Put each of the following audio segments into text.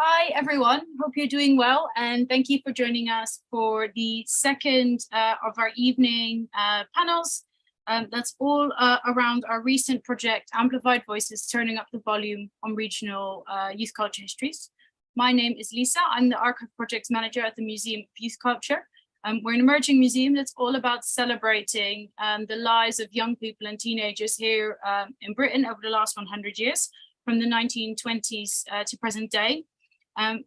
Hi, everyone. Hope you're doing well, and thank you for joining us for the second of our evening panels. That's all around our recent project, Amplified Voices, Turning Up the Volume on Regional Youth Culture Histories. My name is Lisa. I'm the Archive Projects Manager at the Museum of Youth Culture. We're an emerging museum that's all about celebrating the lives of young people and teenagers here in Britain over the last 100 years, from the 1920s to present day.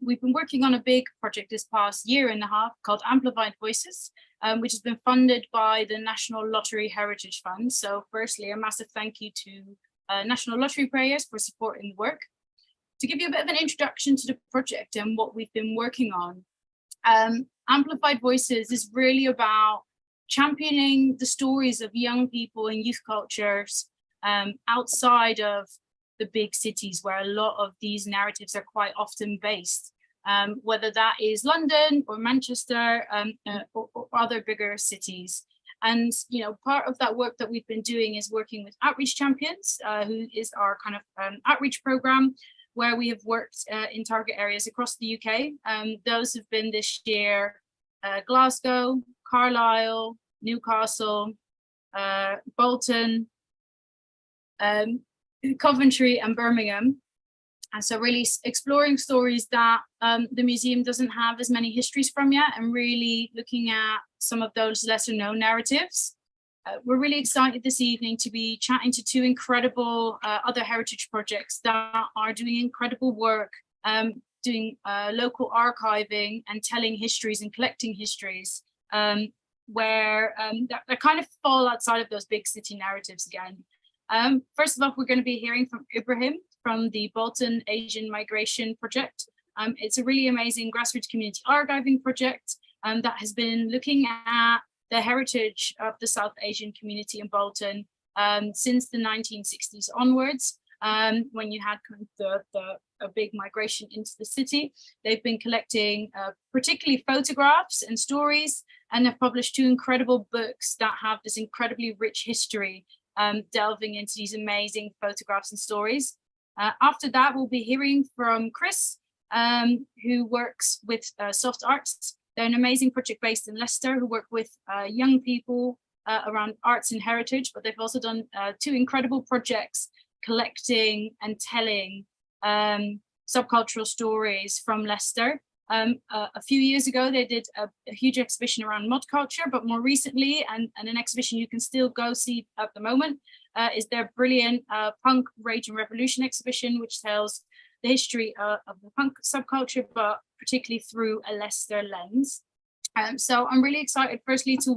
We've been working on a big project this past year and a half called Amplified Voices, which has been funded by the National Lottery Heritage Fund. So firstly, a massive thank you to National Lottery players for supporting the work. To give you a bit of an introduction to the project and what we've been working on, Amplified Voices is really about championing the stories of young people and youth cultures outside of the big cities where a lot of these narratives are quite often based, whether that is London or Manchester or other bigger cities. And part of that work that we've been doing is working with Outreach Champions, who is our kind of outreach program, where we have worked in target areas across the UK. Those have been this year Glasgow, Carlisle, Newcastle, Bolton, Coventry and Birmingham. And so really exploring stories that the museum doesn't have as many histories from yet, and really looking at some of those lesser known narratives. We're really excited this evening to be chatting to two incredible other heritage projects that are doing incredible work, doing local archiving and telling histories and collecting histories, where that kind of fall outside of those big city narratives again. First of all, we're going to be hearing from Ibrahim from the Bolton Asian Migration Project. It's a really amazing grassroots community archiving project that has been looking at the heritage of the South Asian community in Bolton since the 1960s onwards, when you had kind of a big migration into the city. They've been collecting particularly photographs and stories, and they've published two incredible books that have this incredibly rich history, delving into these amazing photographs and stories. After that, we'll be hearing from Chris, who works with Soft Arts. They're an amazing project based in Leicester who work with young people around arts and heritage, but they've also done two incredible projects collecting and telling subcultural stories from Leicester. A few years ago, they did a huge exhibition around mod culture, but more recently, and an exhibition you can still go see at the moment, is their brilliant Punk, Rage and Revolution exhibition, which tells the history of the punk subculture, but particularly through a Leicester lens. So I'm really excited, firstly, to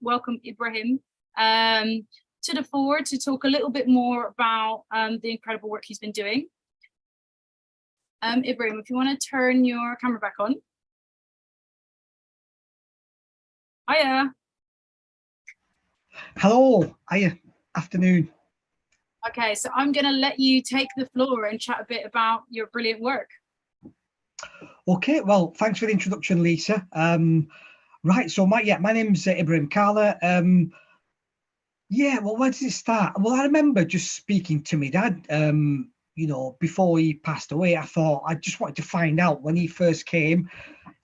welcome Ibrahim to the fore to talk a little bit more about the incredible work he's been doing. Ibrahim, if you want to turn your camera back on. Hiya. Hello, hiya, afternoon. Okay, so I'm going to let you take the floor and chat a bit about your brilliant work. Okay, well, thanks for the introduction, Lisa. Right, so my name's Ibrahim Kala. Yeah, well, where does it start? Well, I remember just speaking to my dad, before he passed away. I thought I just wanted to find out when he first came.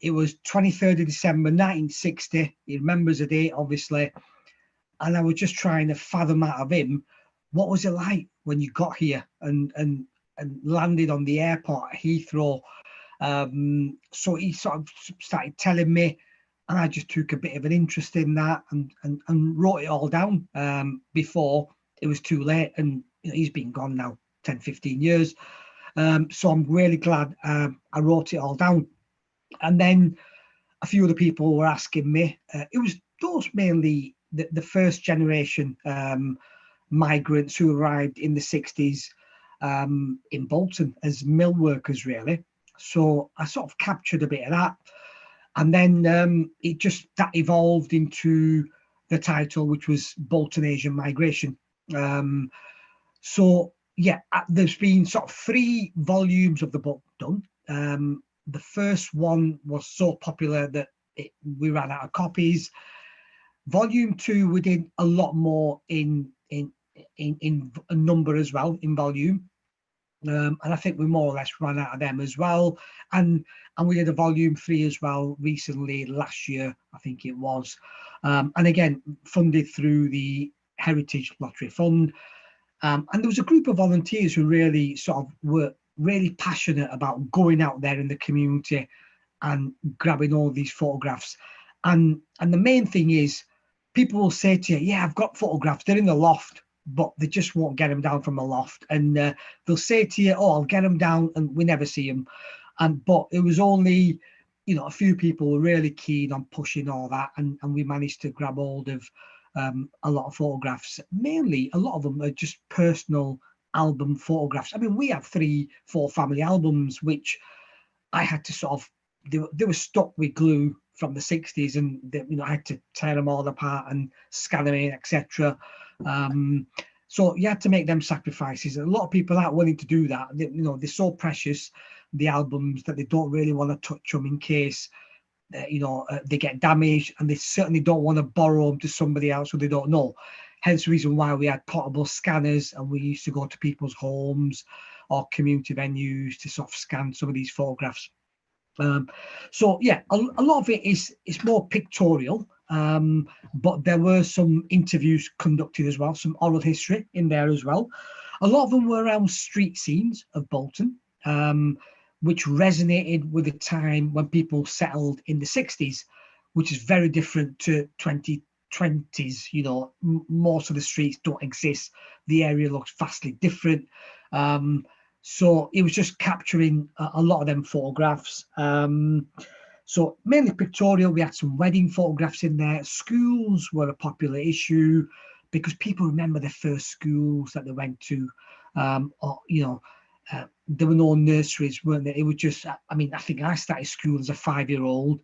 It was 23rd of December 1960. He remembers the date, obviously. And I was just trying to fathom out of him, what was it like when you got here and landed on the airport at Heathrow? So he sort of started telling me, and I just took a bit of an interest in that and wrote it all down before it was too late. And he's been gone now 10, 15 years. So I'm really glad I wrote it all down. And then a few other people were asking me, it was those mainly the first generation migrants who arrived in the 60s in Bolton as mill workers, really. So I sort of captured a bit of that. And then that evolved into the title, which was Bolton Asian Migration. So yeah, there's been sort of 3 volumes of the book done. The first one was so popular that we ran out of copies. Volume 2, we did a lot more in number as well, in volume. And I think we more or less ran out of them as well. And we did a volume 3 as well recently, last year, I think it was. And again, funded through the Heritage Lottery Fund. And there was a group of volunteers who really sort of were really passionate about going out there in the community and grabbing all these photographs. And the main thing is, people will say to you, yeah, I've got photographs, they're in the loft, but they just won't get them down from the loft. And they'll say to you, oh, I'll get them down, and we never see them. But it was only, you know, a few people were really keen on pushing all that, and we managed to grab hold of a lot of photographs. Mainly, a lot of them are just personal album photographs. I mean, we have 3-4 family albums, which I had to sort of, they were stuck with glue from the 60s, and they, you know, I had to tear them all apart and scan them in, etc. So you had to make them sacrifices. A lot of people aren't willing to do that. They, you know, they're so precious, the albums, that they don't really want to touch them in case they get damaged, and they certainly don't want to borrow them to somebody else who they don't know. Hence the reason why we had portable scanners, and we used to go to people's homes or community venues to sort of scan some of these photographs. So yeah, a lot of it is more pictorial, but there were some interviews conducted as well, some oral history in there as well. A lot of them were around street scenes of Bolton, which resonated with the time when people settled in the 60s, which is very different to 2020s. You know, most of the streets don't exist. The area looks vastly different. So it was just capturing a lot of them photographs. So mainly pictorial. We had some wedding photographs in there. Schools were a popular issue because people remember their first schools that they went to. Or, you know, there were no nurseries, weren't there? It was just, I mean, I think I started school as a 5-year-old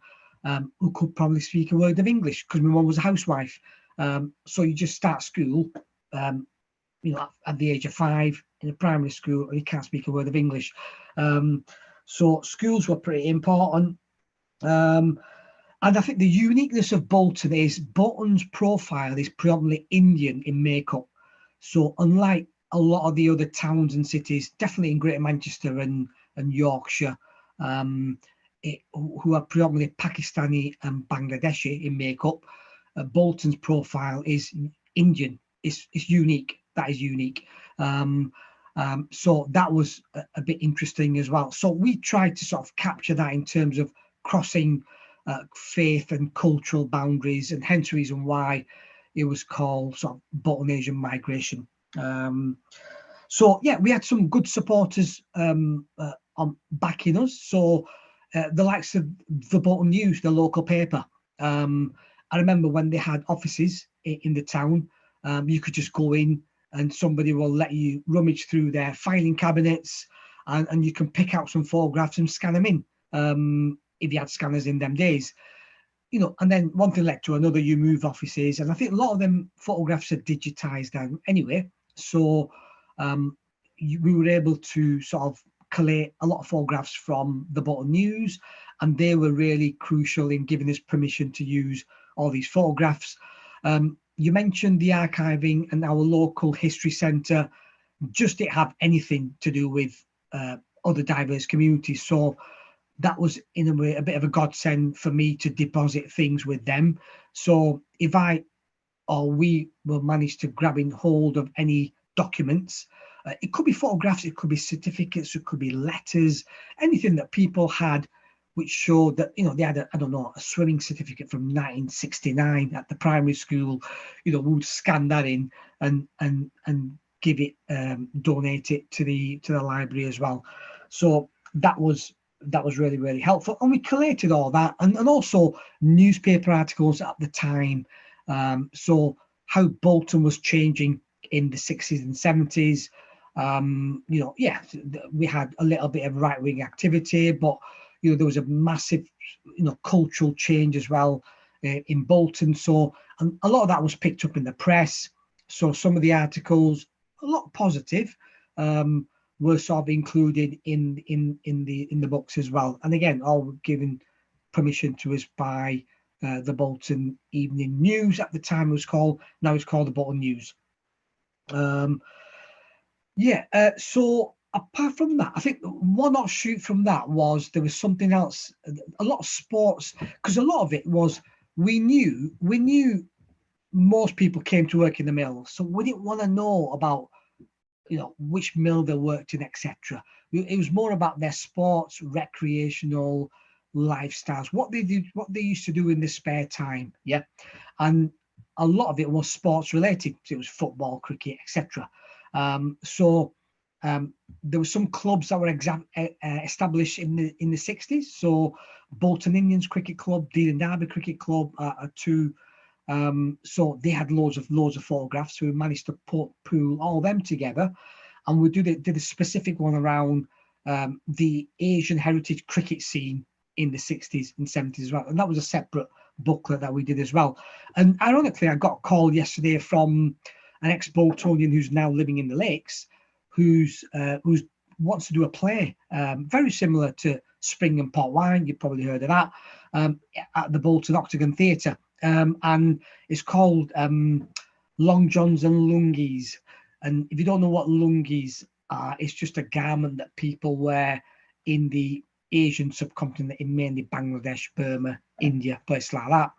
who could probably speak a word of English because my mum was a housewife. So you just start school, you know, at the age of 5 in a primary school, and you can't speak a word of English. So schools were pretty important. And I think the uniqueness of Bolton is Bolton's profile is predominantly Indian in makeup. So unlike a lot of the other towns and cities, definitely in Greater Manchester and Yorkshire, who are predominantly Pakistani and Bangladeshi in makeup, Bolton's profile is Indian. It's unique. That is unique. So that was a bit interesting as well. So we tried to sort of capture that in terms of crossing faith and cultural boundaries, and hence the reason why it was called sort of Bolton Asian Migration. So yeah, we had some good supporters on backing us. So the likes of the Bolton News, the local paper. I remember when they had offices in the town, you could just go in and somebody will let you rummage through their filing cabinets, and you can pick out some photographs and scan them in, if you had scanners in them days. You know, and then one thing led to another, you move offices, and I think a lot of them photographs are digitized now anyway. So we were able to sort of collate a lot of photographs from the Bolton News, and they were really crucial in giving us permission to use all these photographs. You mentioned the archiving and our local history centre just didn't have anything to do with other diverse communities. So that was in a way a bit of a godsend for me to deposit things with them. So if I or we will manage to grabbing hold of any documents, it could be photographs, it could be certificates, it could be letters, anything that people had which showed that, you know, they had a, I don't know, a swimming certificate from 1969 at the primary school. You know, we would scan that in and give it, donate it to the library as well. So that was really, really helpful. And we collated all that, and also newspaper articles at the time. So how Bolton was changing in the 60s and 70s. You know, yeah, we had a little bit of right-wing activity, but you know, there was a massive, you know, cultural change as well in Bolton. So and a lot of that was picked up in the press. So some of the articles, a lot positive, were sort of included in the books as well. And again, all given permission to us by the Bolton Evening News at the time it was called. Now it's called the Bolton News. So apart from that, I think one offshoot from that was there was something else, a lot of sports, because a lot of it was we knew most people came to work in the mill, so we didn't want to know about, you know, which mill they worked in, etc. It was more about their sports, recreational lifestyles, what they did, what they used to do in their spare time. Yeah, and a lot of it was sports related. It was football, cricket, etc. There were some clubs that were established in the 60s. So Bolton Indians Cricket Club, Dean Derby Cricket Club are two. So they had loads of photographs. So we managed to pool all them together, and we did a specific one around the Asian heritage cricket scene in the 60s and 70s as well. And that was a separate booklet that we did as well. And ironically, I got a call yesterday from an ex-Boltonian who's now living in the Lakes, who's wants to do a play very similar to Spring and Port Wine. You've probably heard of that, at the Bolton Octagon Theatre. And it's called Long Johns and Lungis. And if you don't know what lungis are, it's just a garment that people wear in the Asian subcontinent, in mainly Bangladesh, Burma, India, places like that.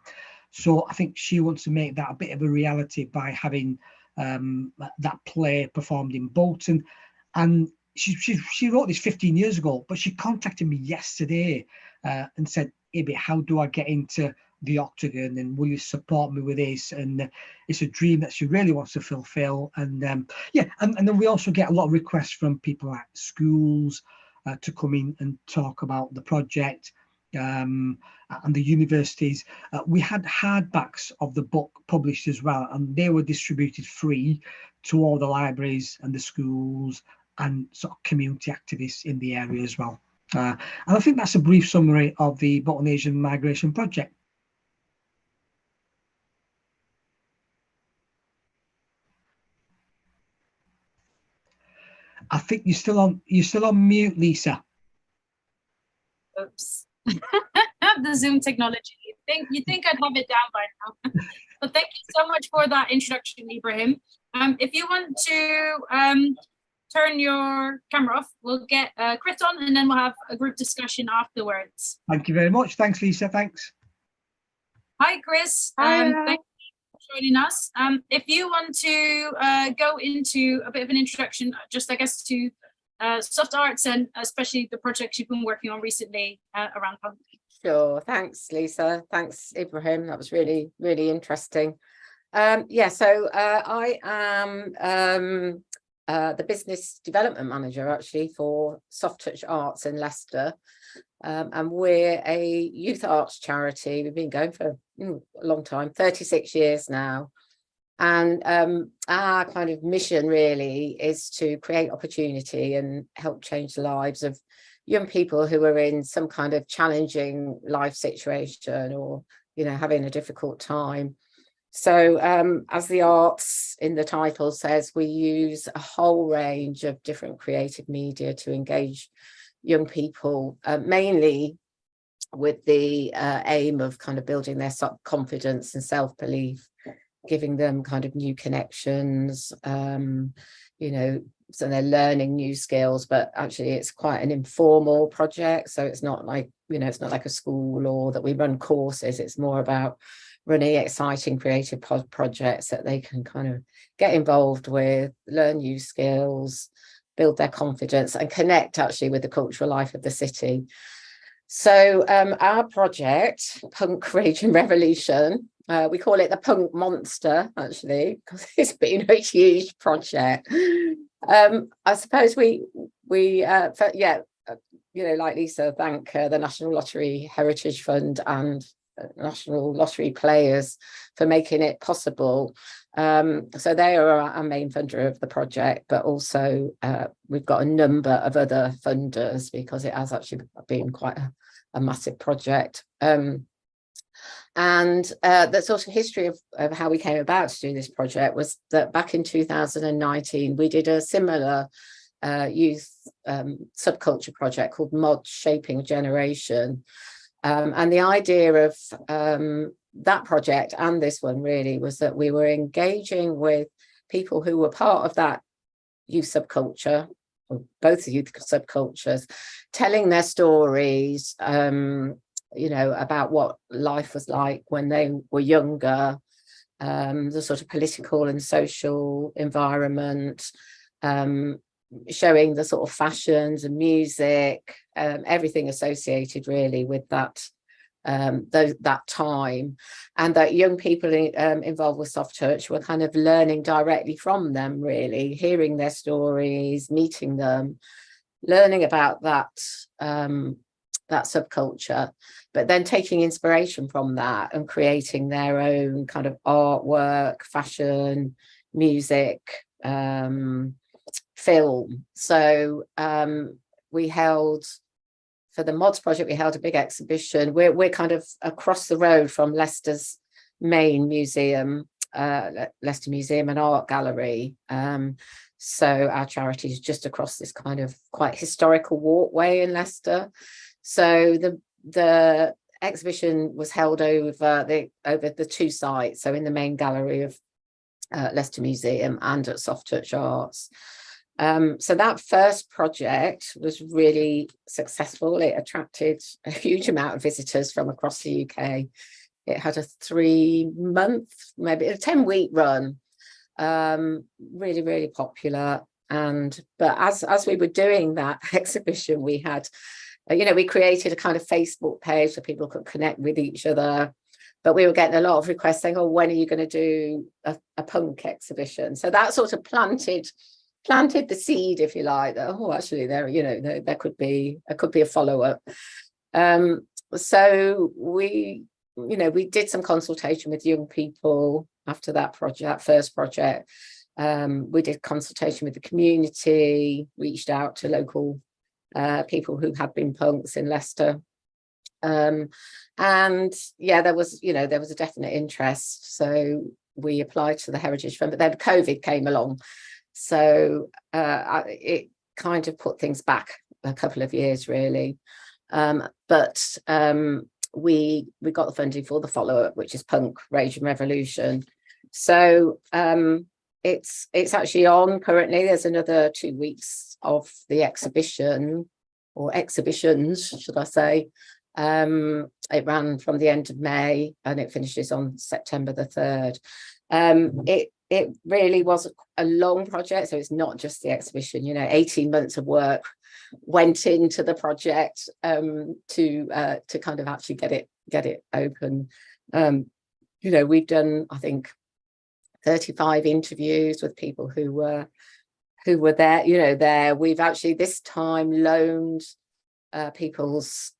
So I think she wants to make that a bit of a reality by having that play performed in Bolton. And she wrote this 15 years ago, but she contacted me yesterday and said, Ibby, how do I get into the Octagon, and will you support me with this? And it's a dream that she really wants to fulfill. And and then we also get a lot of requests from people at schools to come in and talk about the project, and the universities. We had hardbacks of the book published as well, and they were distributed free to all the libraries and the schools and sort of community activists in the area as well. And I think that's a brief summary of the Bolton Asian Migration Project. I think you're still on mute, Lisa. Oops. The Zoom technology. You think I'd have it down by now. But thank you so much for that introduction, Ibrahim. If you want to turn your camera off, we'll get Chris on, and then we'll have a group discussion afterwards. Thank you very much. Thanks, Lisa. Thanks. Hi, Chris. Thank you for joining us. If you want to go into a bit of an introduction, just I guess to soft arts, and especially the projects you've been working on recently around punk. Sure. Thanks, Lisa. Thanks, Ibrahim. That was really, really interesting. So I am the business development manager actually for Soft Touch Arts in Leicester. And we're a youth arts charity. We've been going for a long time, 36 years now. And our kind of mission really is to create opportunity and help change the lives of young people who are in some kind of challenging life situation, or, you know, having a difficult time. So as the arts in the title says, we use a whole range of different creative media to engage young people, mainly with the aim of kind of building their confidence and self-belief, giving them kind of new connections, you know, so they're learning new skills. But actually it's quite an informal project, so it's not like, you know, it's not like a school or that we run courses. It's more about running exciting creative projects that they can kind of get involved with, learn new skills, build their confidence, and connect actually with the cultural life of the city. So our project, Punk Rage and Revolution, we call it the Punk Monster, actually, because it's been a huge project. I suppose we you know, like Lisa, thank the National Lottery Heritage Fund and National Lottery Players for making it possible. So they are our main funder of the project, but also we've got a number of other funders because it has actually been quite a massive project. And the sort of history of how we came about to do this project was that back in 2019, we did a similar youth subculture project called Mod Shaping Generation. And the idea of that project and this one really was that we were engaging with people who were part of that youth subculture, both the youth subcultures, telling their stories, you know, about what life was like when they were younger, the sort of political and social environment, showing the sort of fashions and music, everything associated really with that that time, and that young people involved with Soft Touch were kind of learning directly from them, really hearing their stories, meeting them, learning about that that subculture, but then taking inspiration from that and creating their own kind of artwork, fashion, music, film. So we held, for the mods project, we held a big exhibition. We're kind of across the road from Leicester's main museum, Leicester Museum and Art Gallery. So our charity is just across this kind of quite historical walkway in Leicester. So the exhibition was held over the two sites, so in the main gallery of Leicester Museum and at Soft Touch Arts. So that first project was really successful. It attracted a huge amount of visitors from across the UK. It had a 3-month, maybe a 10-week run, really, really popular. But as we were doing that exhibition, we had, you know, we created a kind of Facebook page so people could connect with each other. But we were getting a lot of requests saying, oh, when are you going to do a punk exhibition? So that sort of planted the seed, if you like, that, oh, actually there, you know, there could be a follow-up. So we, you know, we did some consultation with young people after that project, that first project. We did consultation with the community, reached out to local people who had been punks in Leicester. And yeah, there was a definite interest. So we applied to the Heritage Fund, but then COVID came along. So it kind of put things back a couple of years, really. But we got the funding for the follow-up, which is Punk, Rage and Revolution. So it's actually on currently. There's another 2 weeks of the exhibition, or exhibitions, should I say. It ran from the end of May and it finishes on September the 3rd. It really was a long project, so it's not just the exhibition. You know, 18 months of work went into the project to kind of actually get it open. You know, we've done, I think, 35 interviews with people who were there. You know, there we've actually this time loaned people's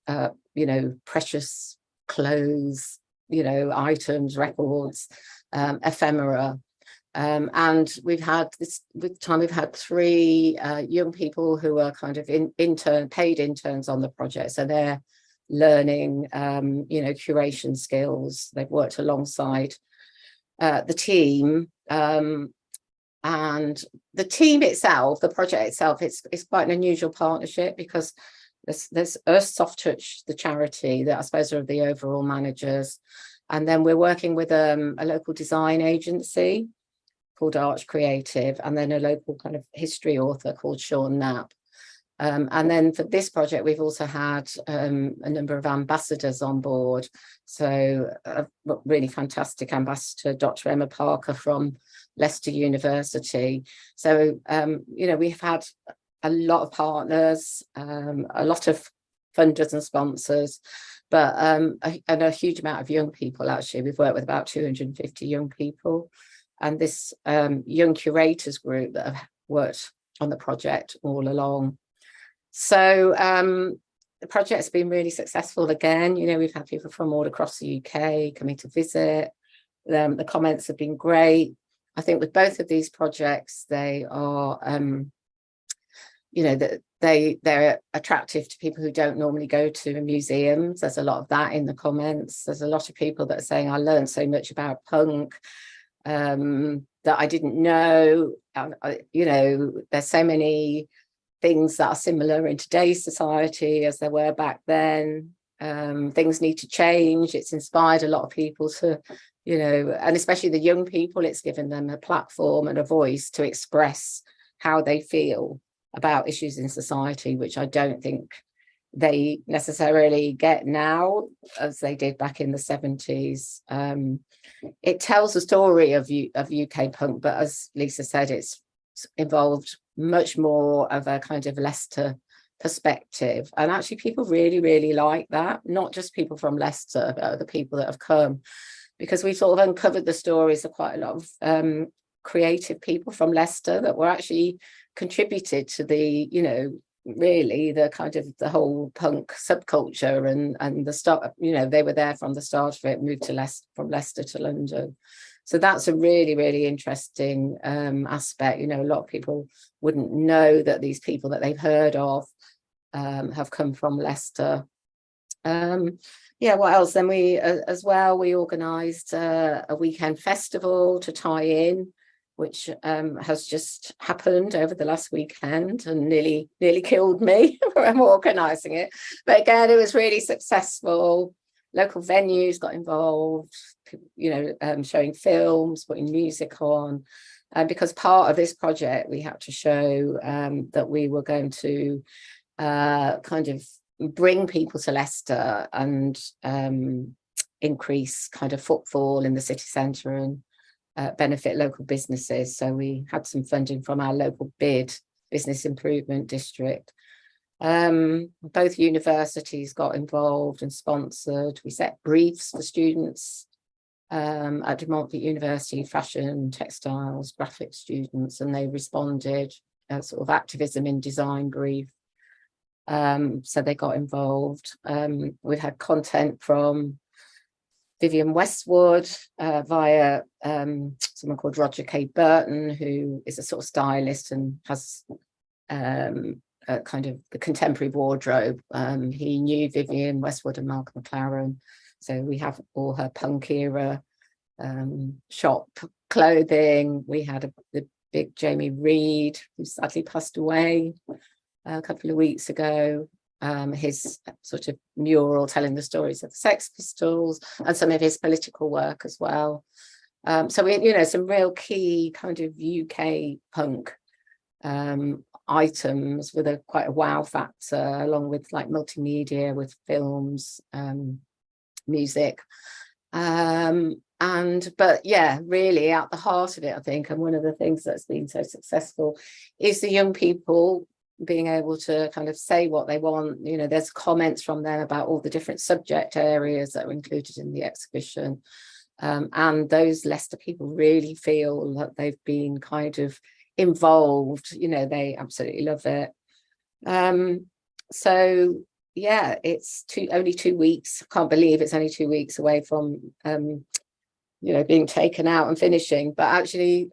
you know, precious clothes, you know, items, records, ephemera. And we've had we've had 3 young people who are kind of paid interns on the project. So they're learning, you know, curation skills. They've worked alongside the team. And the team itself, the project itself, it's quite an unusual partnership, because there's us, Soft Touch, the charity, that I suppose are the overall managers. And then we're working with a local design agency called Arch Creative, and then a local kind of history author called Sean Knapp. And then for this project, we've also had a number of ambassadors on board. So a really fantastic ambassador, Dr. Emma Parker from Leicester University. So, you know, we've had a lot of partners, a lot of funders and sponsors, but and a huge amount of young people, actually. We've worked with about 250 young people. And this young curators group that have worked on the project all along. So the project's been really successful again. You know, we've had people from all across the UK coming to visit. The comments have been great. I think with both of these projects, they are, you know, that they're attractive to people who don't normally go to museums. There's a lot of that in the comments. There's a lot of people that are saying, I learned so much about punk that I didn't know. You know, there's so many things that are similar in today's society as there were back then. Things need to change. It's inspired a lot of people to, you know, and especially the young people, it's given them a platform and a voice to express how they feel about issues in society, which I don't think they necessarily get now as they did back in the 70s. It tells a story of UK punk, but as Lisa said, it's involved much more of a kind of Leicester perspective, and actually people really like that, not just people from Leicester but other people that have come, because we sort of uncovered the stories of quite a lot of creative people from Leicester that were actually contributed to the, you know, really the kind of the whole punk subculture and the start, you know, they were there from the start of it, moved to Leicester, from Leicester to London. So that's a really interesting aspect. You know, a lot of people wouldn't know that these people that they've heard of have come from Leicester. Yeah, what else? Then we as well, we organised a weekend festival to tie in, which has just happened over the last weekend and nearly killed me from organising it. But again, it was really successful. Local venues got involved, you know, showing films, putting music on. Because part of this project, we had to show that we were going to kind of bring people to Leicester and increase kind of footfall in the city centre and benefit local businesses. So we had some funding from our local BID, Business Improvement District. Both universities got involved and sponsored. We set briefs for students at De Montfort University, fashion, textiles, graphic students, and they responded, sort of activism in design brief. So they got involved. We've had content from Vivienne Westwood via someone called Roger K. Burton, who is a sort of stylist and has kind of the contemporary wardrobe. He knew Vivienne Westwood and Malcolm McLaren, so we have all her punk era shop clothing. We had the big Jamie Reed, who sadly passed away a couple of weeks ago. His sort of mural telling the stories of the Sex Pistols and some of his political work as well. So we, you know, some real key kind of UK punk items with quite a wow factor, along with like multimedia with films, music. But yeah, really at the heart of it, I think, and one of the things that's been so successful is the young people being able to kind of say what they want. You know, there's comments from them about all the different subject areas that are included in the exhibition. And those Leicester people really feel that they've been kind of involved. You know, they absolutely love it. So yeah, it's only 2 weeks. I can't believe it's only 2 weeks away from you know, being taken out and finishing. But actually,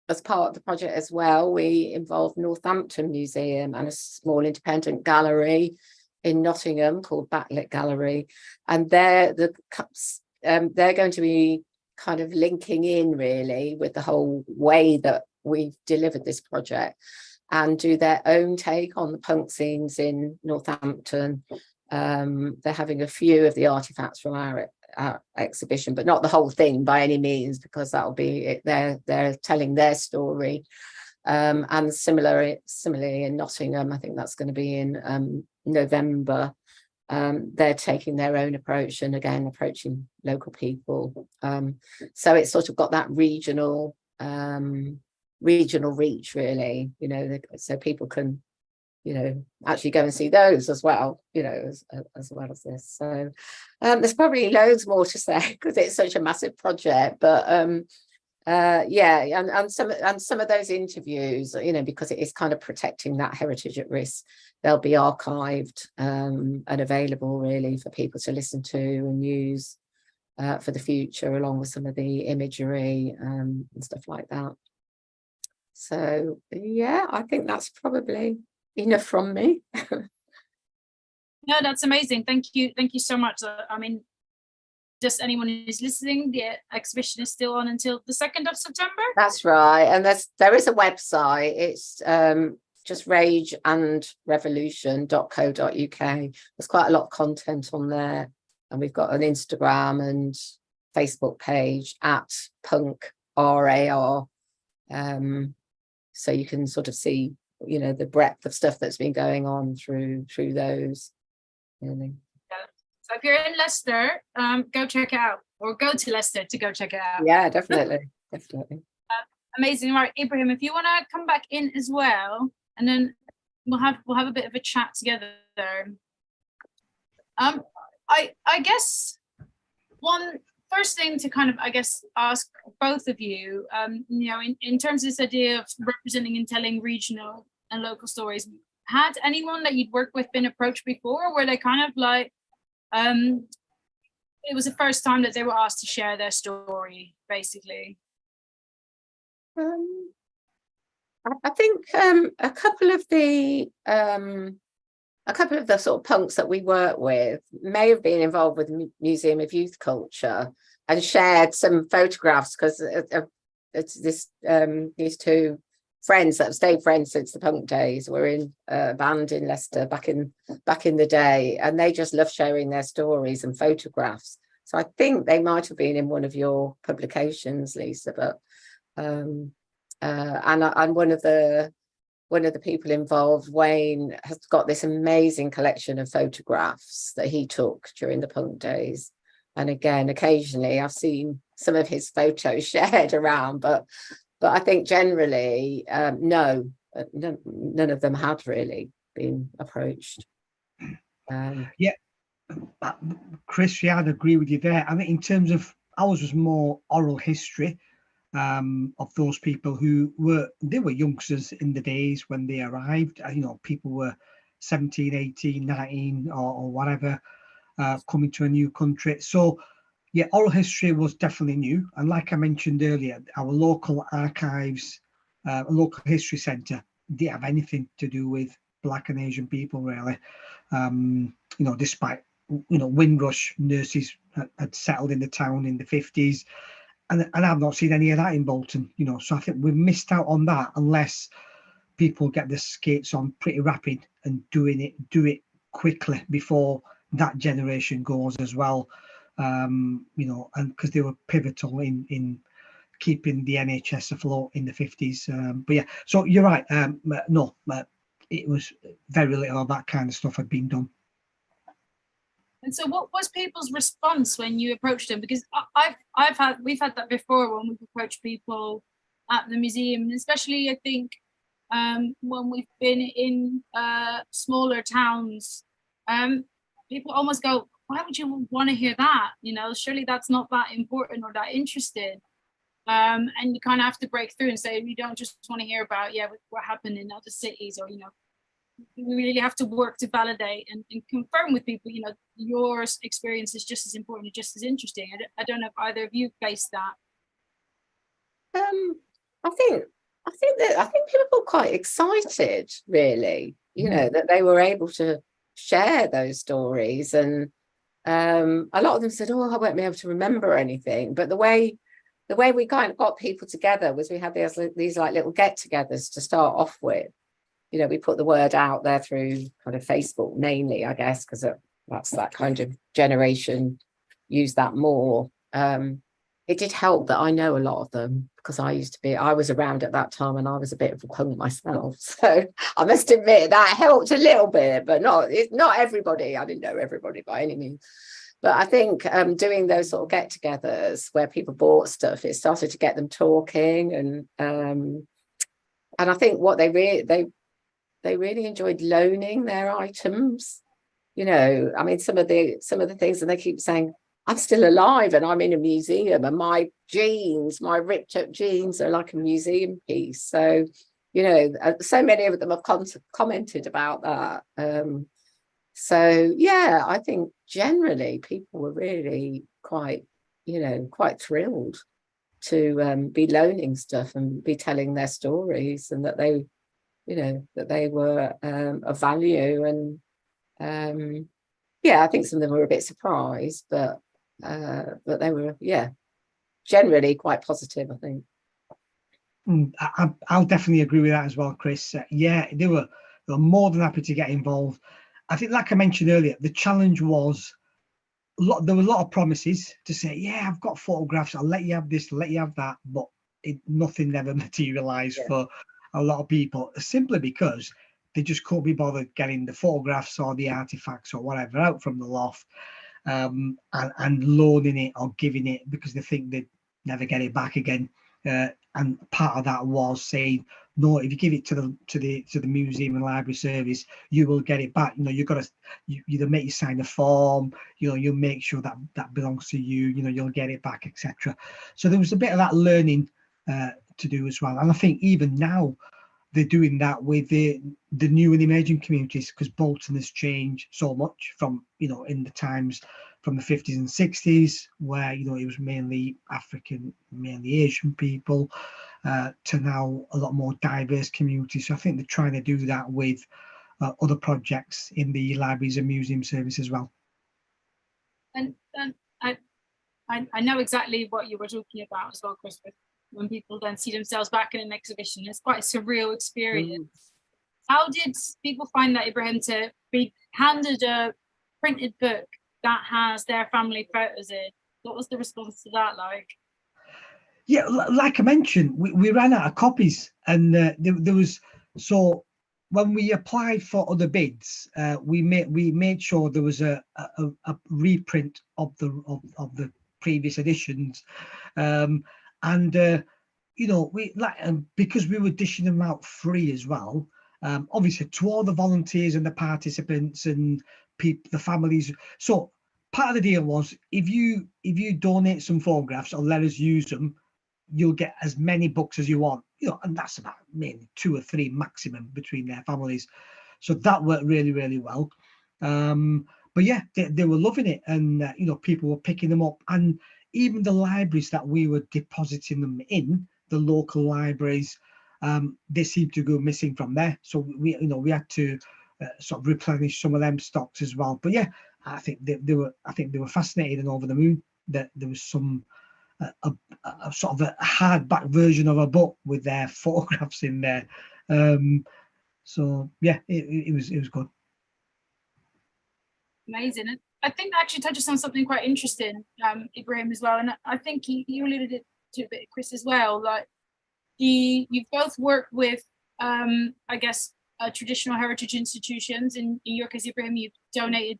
as part of the project as well, we involved Northampton Museum and a small independent gallery in Nottingham called Backlit Gallery, and they're going to be kind of linking in really with the whole way that we've delivered this project, and do their own take on the punk scenes in Northampton. They're having a few of the artifacts from our exhibition, but not the whole thing by any means, because that'll be it. They're telling their story. And similarly in Nottingham, I think that's going to be in November. They're taking their own approach and again approaching local people. So it's sort of got that regional reach, really, you know, so people can, you know, actually go and see those as well, you know, as well as this. So there's probably loads more to say because it's such a massive project, but yeah, and some of those interviews, you know, because it is kind of protecting that heritage at risk, they'll be archived and available really for people to listen to and use for the future, along with some of the imagery and stuff like that. So yeah, I think that's probably enough from me. No, that's amazing. Thank you so much. I mean, just anyone who's listening, the exhibition is still on until the 2nd of September. That's right, and there is a website. It's just rageandrevolution.co.uk. There's quite a lot of content on there, and we've got an Instagram and Facebook page at punk RAR, so you can sort of see you know, the breadth of stuff that's been going on through those, really. So if you're in Leicester, go check it out, or go to Leicester to go check it out. Yeah, definitely. Definitely. Amazing. Right, Ibrahim, if you want to come back in as well, and then we'll have a bit of a chat together. I guess one first thing to kind of, I guess, ask both of you, you know, in terms of this idea of representing and telling regional and local stories, had anyone that you'd worked with been approached before, where they kind of like, it was the first time that they were asked to share their story, basically? I think a couple of the sort of punks that we work with may have been involved with the Museum of Youth Culture and shared some photographs, because it's this these two friends that have stayed friends since the punk days were in a band in Leicester back in the day, and they just love sharing their stories and photographs. So I think they might have been in one of your publications, Lisa, but and one of the people involved, Wayne, has got this amazing collection of photographs that he took during the punk days. And again, occasionally I've seen some of his photos shared around, but I think generally, none of them had really been approached. Yeah, Chris, yeah, I'd agree with you there. I mean, in terms of ours was more oral history of those people who were youngsters in the days when they arrived. You know, people were 17, 18, 19 or whatever, coming to a new country. So yeah, oral history was definitely new. And like I mentioned earlier, our local archives, local history centre, didn't have anything to do with Black and Asian people, really. You know, despite, you know, Windrush nurses had settled in the town in the 50s. And I've not seen any of that in Bolton, you know, so I think we've missed out on that unless people get the skates on pretty rapid and do it quickly before that generation goes as well. You know, and because they were pivotal in keeping the NHS afloat in the 50s. But yeah, so you're right. No, it was very little of that kind of stuff had been done. And so what was people's response when you approached them? Because we've had that before when we've approached people at the museum, especially I think when we've been in smaller towns, people almost go, why would you want to hear that? You know, surely that's not that important or that interesting. And you kind of have to break through and say, you don't just want to hear about, what happened in other cities, or, you know, we really have to work to validate and confirm with people, you know, your experience is just as important, just as interesting. I don't know if either of you faced that. I think people were quite excited, really, you know, that they were able to share those stories, and a lot of them said, oh, I won't be able to remember anything. But the way we kind of got people together was we had these like little get-togethers to start off with. You know, we put the word out there through kind of Facebook mainly, I guess, because that's that kind of generation use that more. It did help that I know a lot of them, because I was around at that time and I was a bit of a punk myself. So I must admit that helped a little bit, but not everybody. I didn't know everybody by any means. But I think doing those sort of get-togethers where people bought stuff, it started to get them talking, and I think what they really enjoyed loaning their items. You know, I mean, some of the things, and they keep saying, I'm still alive and I'm in a museum, and my ripped up jeans are like a museum piece. So, you know, so many of them have commented about that. So yeah, I think generally people were really quite thrilled to be loaning stuff and be telling their stories, and that they, you know, that they were of value. And I think some of them were a bit surprised, but they were, generally quite positive, I think. I'll definitely agree with that as well, Chris. They were more than happy to get involved. I think, like I mentioned earlier, the challenge was there were a lot of promises to say, I've got photographs, I'll let you have this, I'll let you have that, but nothing ever materialized for a lot of people, simply because they just couldn't be bothered getting the photographs or the artifacts or whatever out from the loft, and loaning it or giving it because they think they'd never get it back again. And part of that was saying, no, if you give it to the museum and library service, you will get it back. You know, you've got to, you make you sign a form. You know, you'll make sure that that belongs to you. You know, you'll get it back, etc. So there was a bit of that learning to do as well. And I think even now they're doing that with the new and emerging communities, because Bolton has changed so much from, you know, in the times from the 50s and 60s, where, you know, it was mainly African, mainly Asian people, to now a lot more diverse communities. So I think they're trying to do that with other projects in the libraries and museum service as well. And I know exactly what you were talking about as well, Chris, when people then see themselves back in an exhibition. It's quite a surreal experience. How did people find that, Ibrahim, to be handed a printed book that has their family photos in? What was the response to that like? Yeah, like I mentioned, we ran out of copies, and there was, so when we applied for other bids, we made sure there was a reprint of the previous editions, and you know, we because we were dishing them out free as well. Obviously, to all the volunteers and the participants and people, the families. So part of the deal was, if you donate some photographs or let us use them, you'll get as many books as you want, you know, and that's about maybe 2 or 3 maximum between their families. So that worked really, really well. But yeah, they were loving it, and you know, people were picking them up, and even the libraries that we were depositing them in, the local libraries, they seemed to go missing from there. So we had to sort of replenish some of them stocks as well. But yeah, I think they were fascinated and over the moon that there was some a sort of a hardback version of a book with their photographs in there. So yeah, it was good. Amazing. I think that actually touches on something quite interesting, Ibrahim, as well. And I think you alluded it to a bit, Chris, as well. Like you've both worked with, I guess, traditional heritage institutions. In your case, Ibrahim, you've donated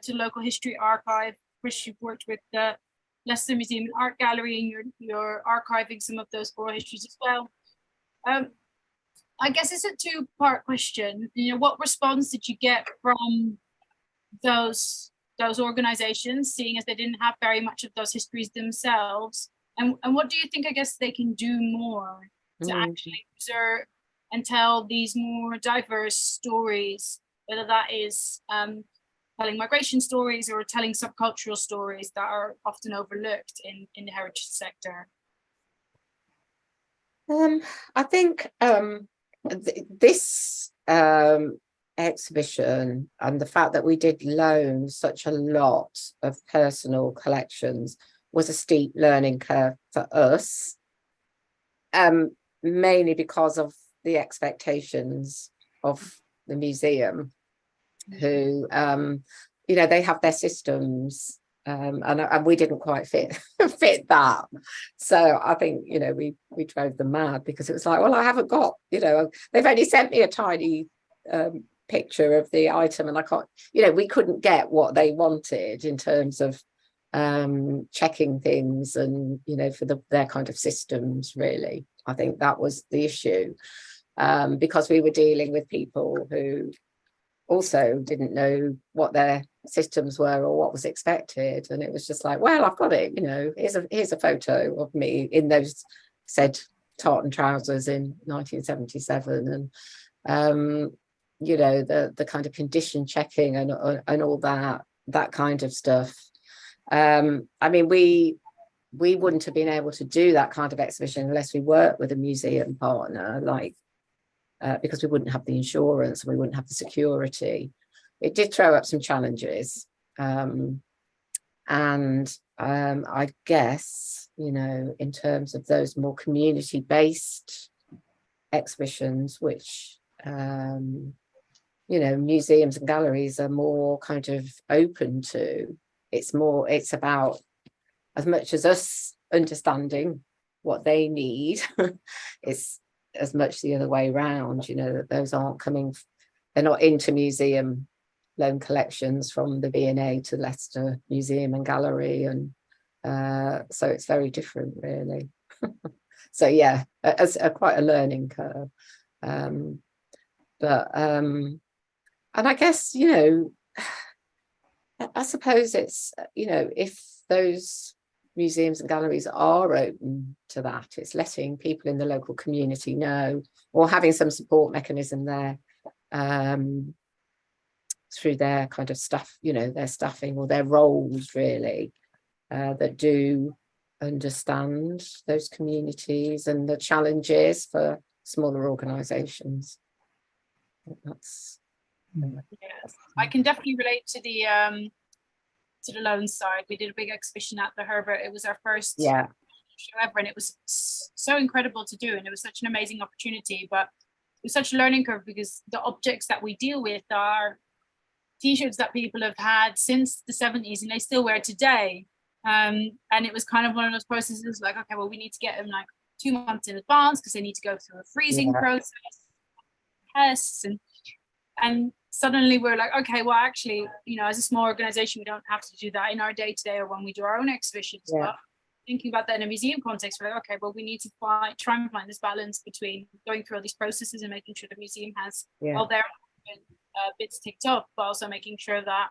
to local history archive. Chris, you've worked with the Leicester Museum and Art Gallery, and you're archiving some of those oral histories as well. I guess it's a 2-part question. You know, what response did you get from those organizations, seeing as they didn't have very much of those histories themselves? And what do you think, I guess, they can do more to actually preserve and tell these more diverse stories, whether that is telling migration stories or telling subcultural stories that are often overlooked in the heritage sector? I think this exhibition, and the fact that we did loan such a lot of personal collections, was a steep learning curve for us, mainly because of the expectations of the museum, who you know, they have their systems, and we didn't quite fit that. So I think, you know, we drove them mad, because it was like, well, I haven't got, you know, they've only sent me a tiny picture of the item, and I can't, you know, we couldn't get what they wanted in terms of checking things, and, you know, for their kind of systems, really. I think that was the issue, because we were dealing with people who also didn't know what their systems were or what was expected, and it was just like, well, I've got it, you know, here's a photo of me in those said tartan trousers in 1977, and you know, the kind of condition checking and all that kind of stuff. I mean, we wouldn't have been able to do that kind of exhibition unless we worked with a museum partner, like, because we wouldn't have the insurance, we wouldn't have the security. It did throw up some challenges, and I guess, you know, in terms of those more community-based exhibitions, which you know, museums and galleries are more kind of open to, it's about, as much as us understanding what they need, it's as much the other way around, you know, that those aren't coming, they're not intermuseum loan collections from the V&A to Leicester Museum and Gallery, and so it's very different, really. So yeah, as quite a learning curve. And I guess, you know, I suppose it's, you know, if those museums and galleries are open to that, it's letting people in the local community know, or having some support mechanism there through their kind of staff, you know, their staffing or their roles, really, that do understand those communities and the challenges for smaller organisations. That's I can definitely relate to the loan side. We did a big exhibition at the Herbert. It was our first show ever, and it was so incredible to do, and it was such an amazing opportunity, but it was such a learning curve because the objects that we deal with are t-shirts that people have had since the 70s and they still wear today. And it was kind of one of those processes like, okay, well, we need to get them like 2 months in advance because they need to go through a freezing process, tests, and suddenly we're like, okay, well, actually, you know, as a small organization, we don't have to do that in our day-to-day or when we do our own exhibitions. But thinking about that in a museum context, we're like, okay, well, we need to try and find this balance between going through all these processes and making sure the museum has all their bits ticked off, but also making sure that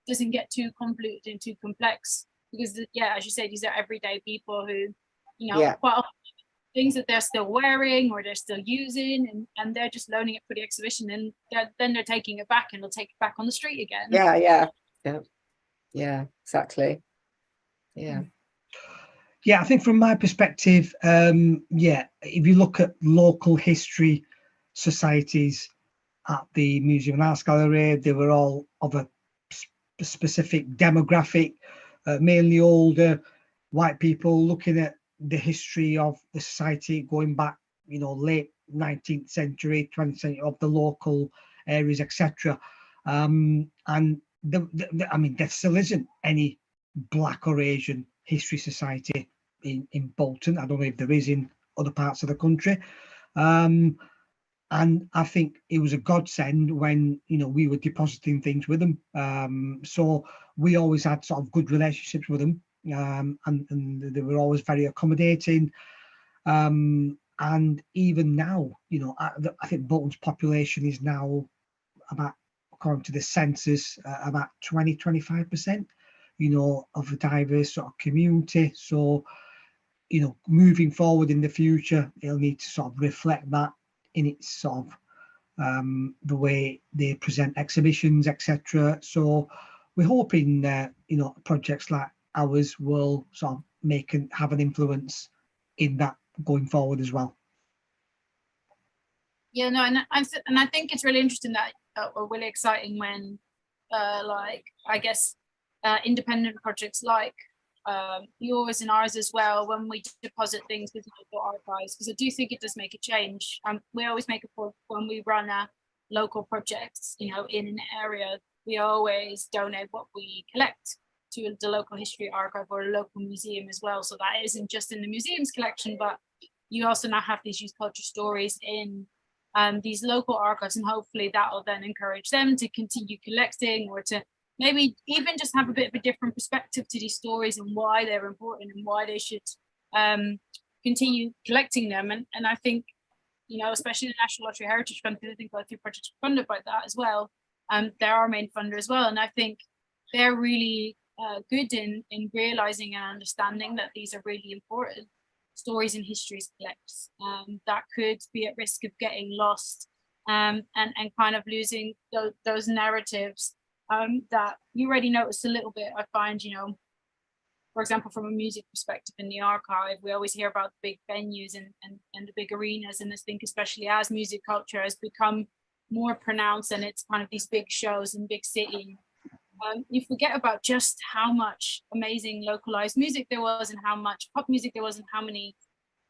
it doesn't get too convoluted and too complex. Because, as you say, these are everyday people who, you know, quite often things that they're still wearing or they're still using, and they're just loaning it for the exhibition, and then they're taking it back and they'll take it back on the street again. Yeah, exactly. Yeah, I think from my perspective, if you look at local history societies at the Museum and Arts Gallery, they were all of a specific demographic, mainly older white people, looking at the history of the society going back, you know, late 19th century, 20th century, of the local areas, etc. And I mean, there still isn't any Black or Asian history society in Bolton. I don't know if there is in other parts of the country. And I think it was a godsend when, you know, we were depositing things with them. So we always had sort of good relationships with them, and they were always very accommodating. And even now, you know, I think Bolton's population is now about, according to the census, about 25%, you know, of a diverse sort of community. So, you know, moving forward in the future, it'll need to sort of reflect that in its sort of the way they present exhibitions, etc. So we're hoping that, you know, projects like ours will sort of have an influence in that going forward as well. Yeah, no, and I think it's really interesting that, or really exciting when, like, I guess, independent projects like yours and ours as well, when we deposit things with local archives, because I do think it does make a change. We always make a point when we run a local projects, you know, in an area, we always donate what we collect to the local history archive or a local museum as well. So that isn't just in the museum's collection, but you also now have these youth culture stories in these local archives, and hopefully that will then encourage them to continue collecting, or to maybe even just have a bit of a different perspective to these stories and why they're important and why they should continue collecting them. And I think, you know, especially the National Lottery Heritage Fund, because I think both your projects are funded by that as well. They're our main funder as well. And I think they're really good in realizing and understanding that these are really important stories and histories to collect that could be at risk of getting lost and kind of losing those narratives that you already noticed a little bit. I find, you know, for example, from a music perspective in the archive, we always hear about the big venues and the big arenas, and I think especially as music culture has become more pronounced and it's kind of these big shows in big cities, you forget about just how much amazing localized music there was and how much pop music there was and how many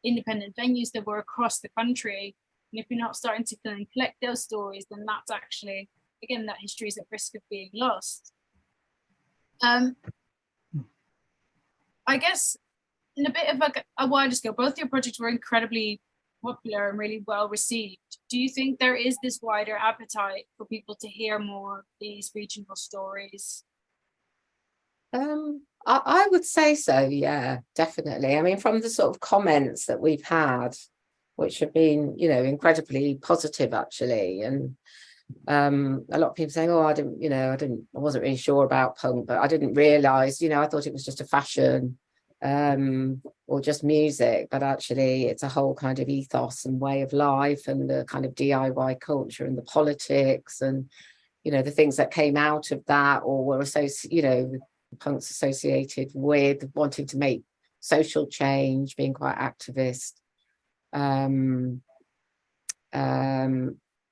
independent venues there were across the country. And if you're not starting to collect those stories, then that's actually, again, that history is at risk of being lost. I guess in a bit of a wider scale, both your projects were incredibly popular and really well received. Do you think there is this wider appetite for people to hear more of these regional stories? I would say so, yeah, definitely. I mean, from the sort of comments that we've had, which have been, you know, incredibly positive actually, and a lot of people saying, oh, I wasn't really sure about punk, but I didn't realize, you know, I thought it was just a fashion or just music, but actually it's a whole kind of ethos and way of life, and the kind of DIY culture and the politics, and you know, the things that came out of that, or were associated, you know, punks associated with wanting to make social change, being quite activist.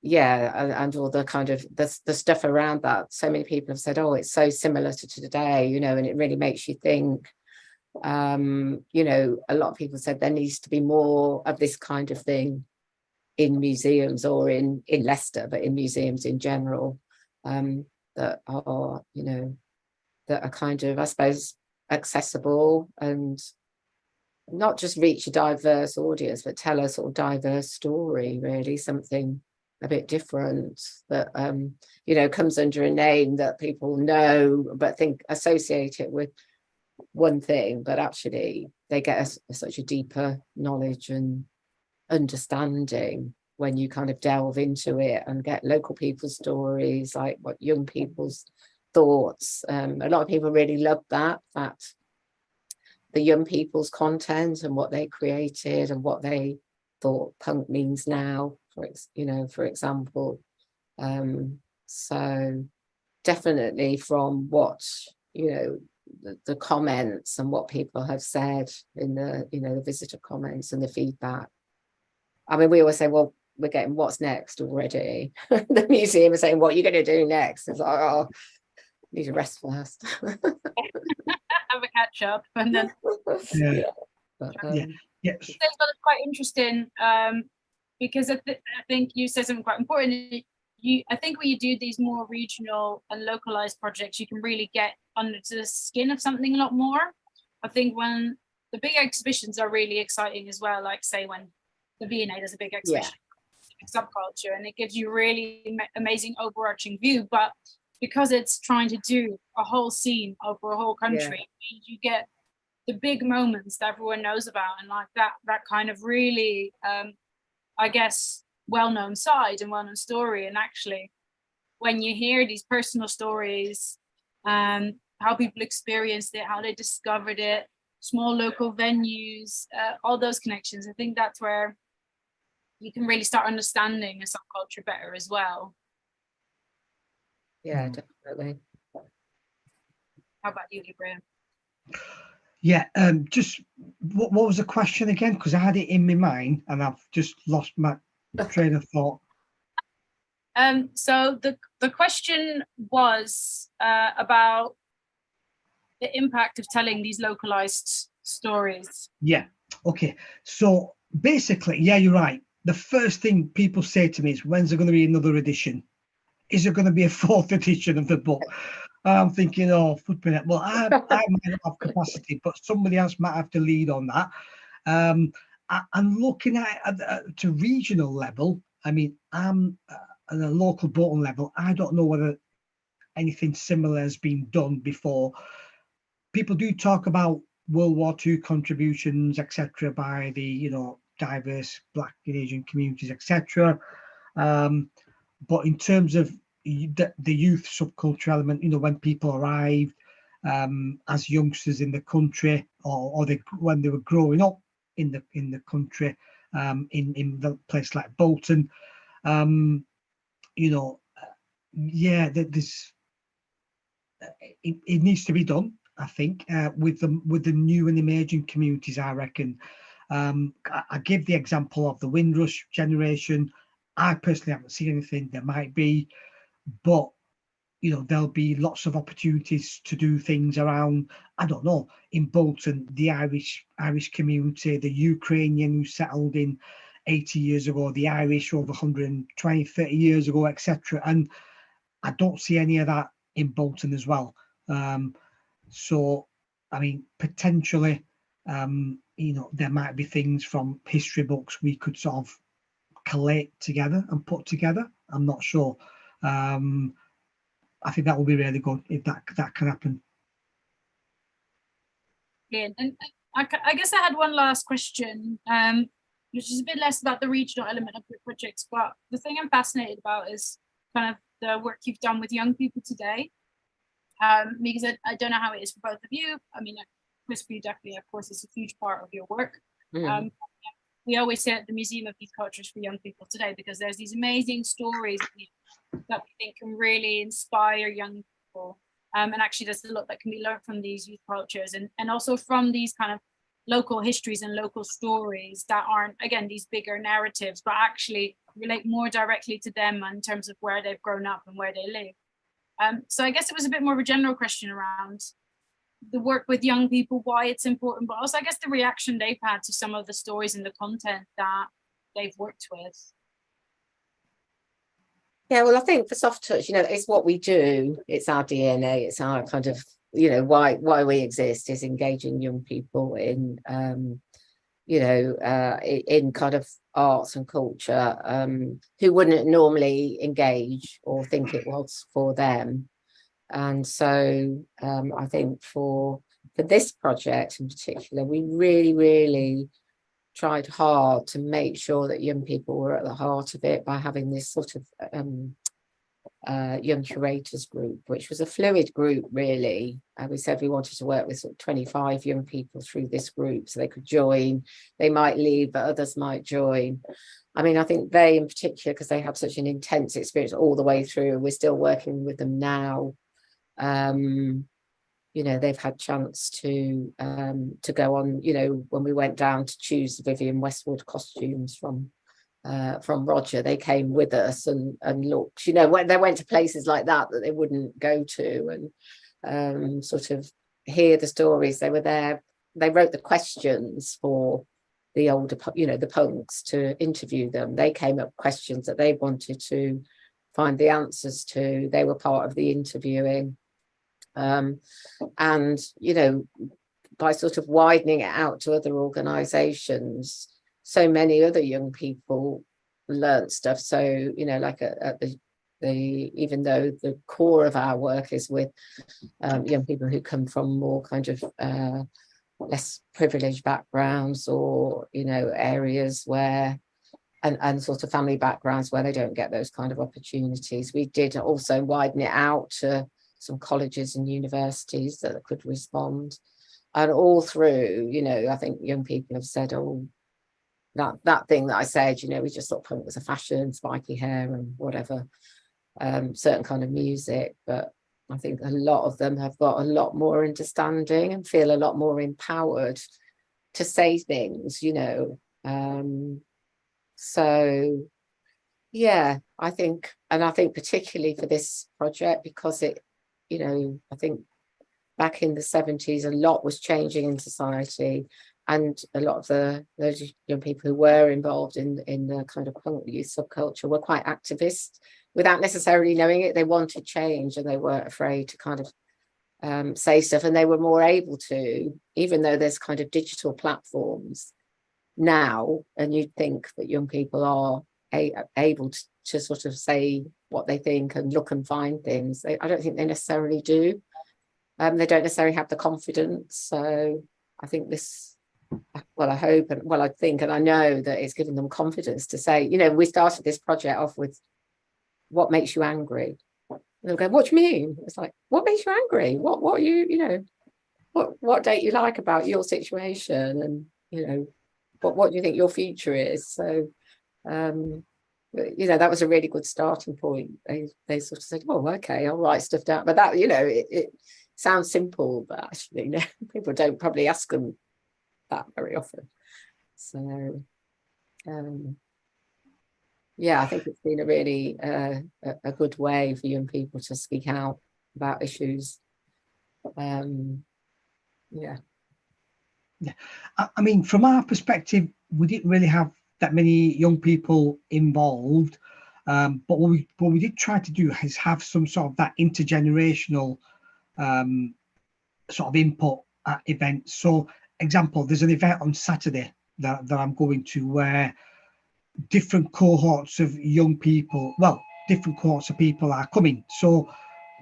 Yeah, and all the kind of the stuff around that. So many people have said, oh, it's so similar to today, you know, and it really makes you think. You know, a lot of people said there needs to be more of this kind of thing in museums, or in Leicester, but in museums in general, that are, you know, that are kind of, I suppose, accessible, and not just reach a diverse audience, but tell a sort of diverse story, really, something a bit different that, you know, comes under a name that people know, but think associate it with one thing, but actually they get such a deeper knowledge and understanding when you kind of delve into it and get local people's stories, like what young people's thoughts. A lot of people really love that the young people's content and what they created and what they thought punk means now, for example. So definitely from what, you know, the comments and what people have said in the, you know, the visitor comments and the feedback. I mean, we always say, well, we're getting what's next already. The museum is saying, what are you going to do next? It's like, oh, need a rest first. Have a catch up, and then Yeah. But, Yes. it's quite interesting, because I think you said something quite important. I think when you do these more regional and localized projects, you can really get under the skin of something a lot more. I think when the big exhibitions are really exciting as well, like say when the V&A does a big exhibition, subculture, and it gives you really amazing overarching view, but because it's trying to do a whole scene over a whole country, you get the big moments that everyone knows about, and like that kind of really I guess well-known side and well-known story. And actually when you hear these personal stories, how people experienced it, how they discovered it, small local venues, all those connections, I think that's where you can really start understanding a subculture better as well. yeah, definitely. How about you, Ibrahim? Yeah, just what was the question again? Because I had it in my mind and I've just lost my train of thought. So the question was about the impact of telling these localized stories. Yeah, okay. So basically, yeah, you're right. The first thing people say to me is, when's there going to be another edition? Is there going to be a fourth edition of the book? I'm thinking, oh, well, I might not have capacity, but somebody else might have to lead on that. And looking at to regional level, I mean, at a local Bolton level, I don't know whether anything similar has been done before. People do talk about World War II contributions, etc., by the, you know, diverse Black and Asian communities, etc. But in terms of the youth subculture element, you know, when people arrived as youngsters in the country, or when they were growing up in the country, in the place like Bolton, you know, yeah, there's it needs to be done, I think, with the new and emerging communities. I reckon. I give the example of the Windrush generation. I personally haven't seen anything. There might be, but you know, there'll be lots of opportunities to do things around, I don't know, in Bolton, the Irish community, the Ukrainian who settled in 80 years ago, the Irish over 120, 30 years ago, etc. And I don't see any of that in Bolton as well. So, I mean, potentially, you know, there might be things from history books we could sort of collate together and put together. I'm not sure. I think that will be really good if that can happen. Yeah, and I guess I had one last question, which is a bit less about the regional element of your projects, but the thing I'm fascinated about is kind of the work you've done with young people today. Because I don't know how it is for both of you. I mean, Chris, for you definitely, of course, it's a huge part of your work. We always say at the Museum of Youth Cultures for Young People today, because there's these amazing stories that we think can really inspire young people. And actually there's a lot that can be learned from these youth cultures and also from these kind of local histories and local stories that aren't, again, these bigger narratives, but actually relate more directly to them in terms of where they've grown up and where they live. So I guess it was a bit more of a general question around the work with young people, why it's important, but also I guess the reaction they've had to some of the stories and the content that they've worked with. Yeah, well, I think for Soft Touch, you know, it's what we do. It's our DNA. It's our kind of, you know, why we exist is engaging young people in, you know, in kind of arts and culture, who wouldn't normally engage or think it was for them. And so I think for this project in particular, we really tried hard to make sure that young people were at the heart of it by having this sort of young curators group, which was a fluid group, really. We said we wanted to work with sort of 25 young people through this group so they could join. They might leave, but others might join. I mean, I think they in particular, because they had such an intense experience all the way through, and we're still working with them now. You know, they've had chance to go on, you know, when we went down to choose the Vivienne Westwood costumes from Roger, they came with us and looked, you know, when they went to places like that they wouldn't go to, and sort of hear the stories. They were there, they wrote the questions for the older, you know, the punks to interview them. They came up with questions that they wanted to find the answers to. They were part of the interviewing. And, you know, by sort of widening it out to other organisations, so many other young people learnt stuff. So, you know, like at the even though the core of our work is with young people who come from more kind of less privileged backgrounds, or, you know, areas where and sort of family backgrounds where they don't get those kind of opportunities. We did also widen it out to some colleges and universities that could respond. And all through, you know, I think young people have said, oh, that thing that I said, you know, we just thought punk was a fashion, spiky hair and whatever, certain kind of music. But I think a lot of them have got a lot more understanding and feel a lot more empowered to say things, you know. So yeah, I think particularly for this project, because it, you know, I think back in the 70s, a lot was changing in society, and a lot of those young people who were involved in the kind of punk youth subculture were quite activist without necessarily knowing it. They wanted change and they weren't afraid to kind of say stuff, and they were more able to, even though there's kind of digital platforms now, and you'd think that young people are able to sort of say what they think and look and find things. I don't think they necessarily do. They don't necessarily have the confidence. So I think this, well, I hope, and well, I think, and I know that it's giving them confidence to say, you know, we started this project off with, what makes you angry? And they'll go, what do you mean? It's like, what makes you angry? What you know, what don't you like about your situation? And, you know, what do you think your future is? So, you know, that was a really good starting point. They sort of said, oh, okay, I'll write stuff down. But that, you know, it sounds simple, but actually, you know, people don't probably ask them that very often. So, yeah, I think it's been a really a good way for young people to speak out about issues. Yeah. Yeah, I mean, from our perspective, we didn't really have that many young people involved, but what we did try to do is have some sort of that intergenerational sort of input at events. So example, there's an event on Saturday that I'm going to where different cohorts of young people, well, different cohorts of people are coming. So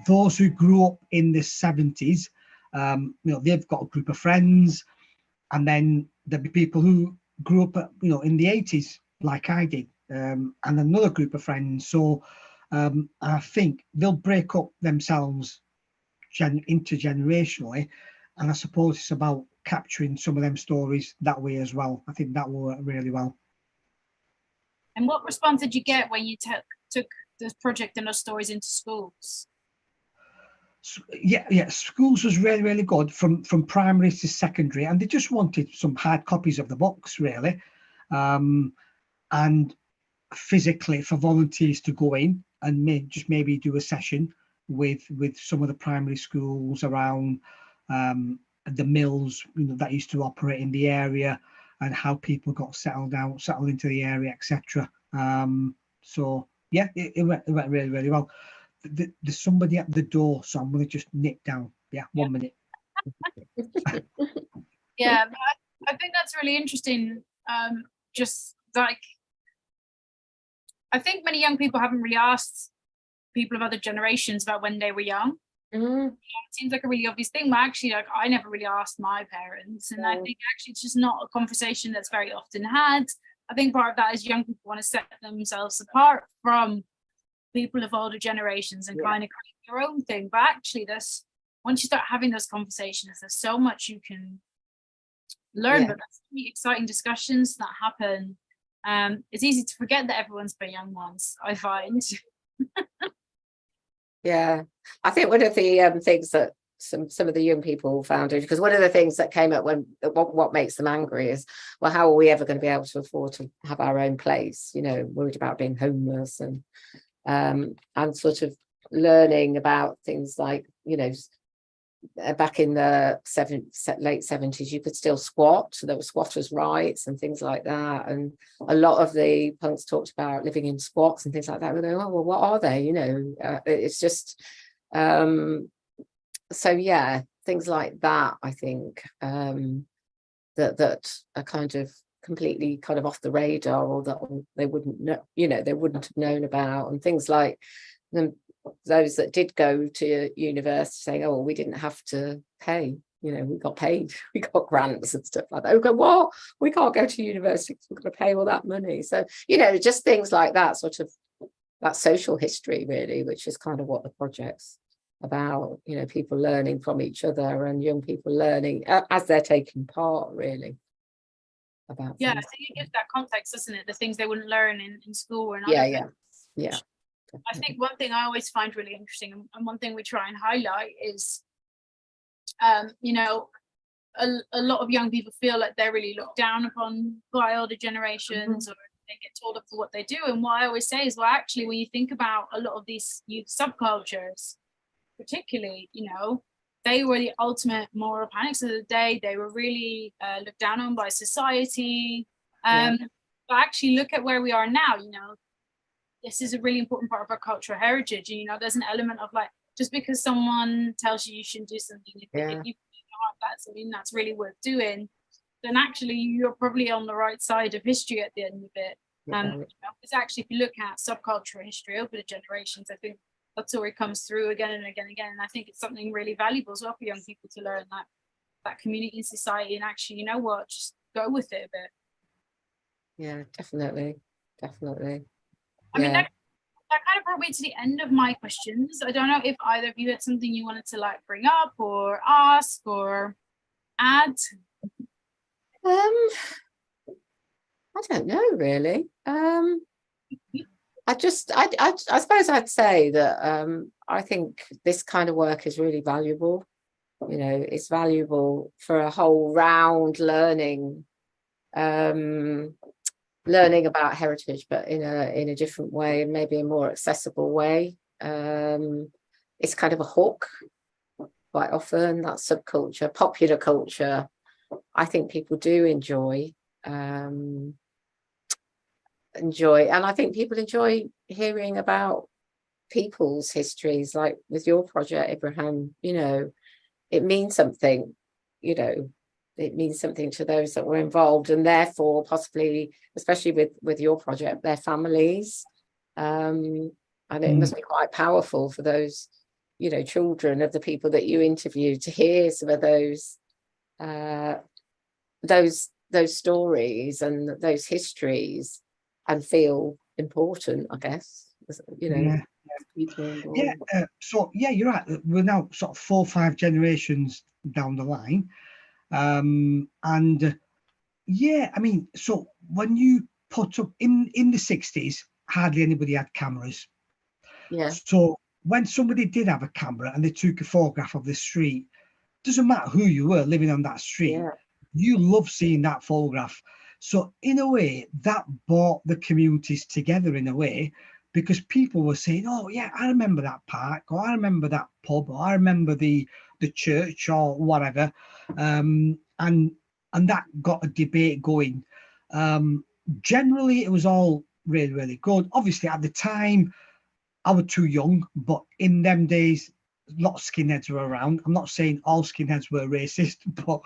those who grew up in the 70s, you know, they've got a group of friends, and then there'll be people who grew up, you know, in the 80s, like I did, and another group of friends. So I think they'll break up themselves intergenerationally, and I suppose it's about capturing some of them stories that way as well. I think that will work really well. And what response did you get when you took this project and those stories into schools? Yeah, schools was really good, from primary to secondary, and they just wanted some hard copies of the books, really, and physically for volunteers to go in and maybe do a session with some of the primary schools around the mills, you know, that used to operate in the area, and how people got settled into the area, etc. So yeah, it went really well. There's somebody at the door, so I'm going to just nip down. Yeah, 1 minute. Yeah, I think that's really interesting. Just like, I think many young people haven't really asked people of other generations about when they were young. It seems like a really obvious thing, but actually, like, I never really asked my parents, and I think actually it's just not a conversation that's very often had. I think part of that is young people want to set themselves apart from people of older generations and kind of create their own thing. But actually, once you start having those conversations, there's so much you can learn. But there's so many exciting discussions that happen. It's easy to forget that everyone's for young ones, I find. Yeah, I think one of the things that some of the young people found, because one of the things that came up when what makes them angry is, well, how are we ever going to be able to afford to have our own place? You know, worried about being homeless, and sort of learning about things like, you know, back in the late 70s, you could still squat. So there were squatters' rights and things like that. And a lot of the punks talked about living in squats and things like that. We go, oh, well, what are they? You know, it's just, so yeah, things like that, I think, that are kind of completely kind of off the radar, or that they wouldn't know, you know, they wouldn't have known about. And things like those that did go to university saying, oh, well, we didn't have to pay, you know, we got paid, we got grants and stuff like that. We go, what? We can't go to university because we're going to pay all that money. So, you know, just things like that, sort of that social history, really, which is kind of what the project's about, you know, people learning from each other and young people learning as they're taking part, really. About so things. it gives that context, doesn't it? The things they wouldn't learn in school or in Yeah. I think one thing I always find really interesting, and one thing we try and highlight is, you know, a lot of young people feel like they're really looked down upon by older generations, or they get told up for what they do. And what I always say is, well, actually, when you think about a lot of these youth subcultures, particularly, you know, they were the ultimate moral panics of the day. They were really looked down on by society. But actually, look at where we are now. You know, this is a really important part of our cultural heritage. And, you know, there's an element of like, just because someone tells you shouldn't do something, if you that's something that's really worth doing, then actually you're probably on the right side of history at the end of it. You know, because actually, if you look at subcultural history over the generations, I think that story comes through again and again and again. And I think it's something really valuable as well for young people to learn that community and society, and actually, you know what, just go with it a bit. Yeah, definitely. I mean, that kind of brought me to the end of my questions. I don't know if either of you had something you wanted to like bring up or ask or add. I don't know, really. I suppose I'd say that I think this kind of work is really valuable. You know, it's valuable for a whole round learning about heritage, but in a different way, and maybe a more accessible way. It's kind of a hook quite often, that subculture, popular culture. I think people do enjoy, and I think people enjoy hearing about people's histories, like with your project, Ibrahim. You know, it means something, you know, it means something to those that were involved, and therefore possibly, especially with your project, their families. And it must be quite powerful for those, you know, children of the people that you interviewed to hear some of those stories and those histories and feel important, I guess, you know. Yeah, so yeah, you're right. We're now sort of 4 or 5 generations down the line, and yeah, I mean, so when you put up in the 60s, hardly anybody had cameras. Yeah. So when somebody did have a camera and they took a photograph of the street, doesn't matter who you were living on that street, Yeah. you love seeing that photograph. So in a way, that brought the communities together in a way, because people were saying, oh yeah, I remember that park, or I remember that pub, or I remember the church, or whatever. And that got a debate going. Generally, it was all really, really good. Obviously, at the time, I was too young, but in them days, a lot of skinheads were around. I'm not saying all skinheads were racist, but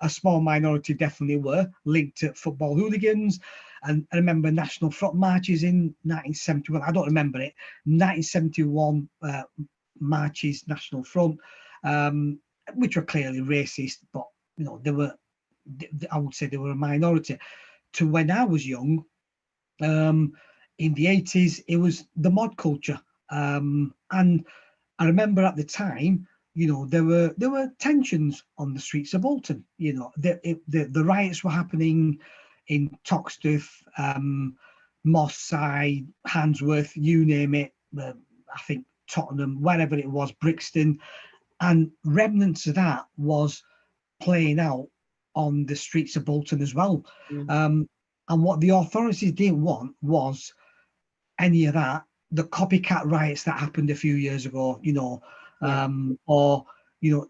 a small minority definitely were linked to football hooligans. And I remember National Front marches in 1971. I don't remember it. 1971 marches, National Front, which were clearly racist, but you know, they were. I would say they were a minority. To when I was young, in the 80s, it was the mod culture, and I remember at the time, you know, there were tensions on the streets of Bolton. You know, the riots were happening in Toxteth, Moss Side, Handsworth, you name it. I think Tottenham, wherever it was, Brixton, and remnants of that was playing out on the streets of Bolton as well. And what the authorities didn't want was any of that, the copycat riots that happened a few years ago, you know, or, you know,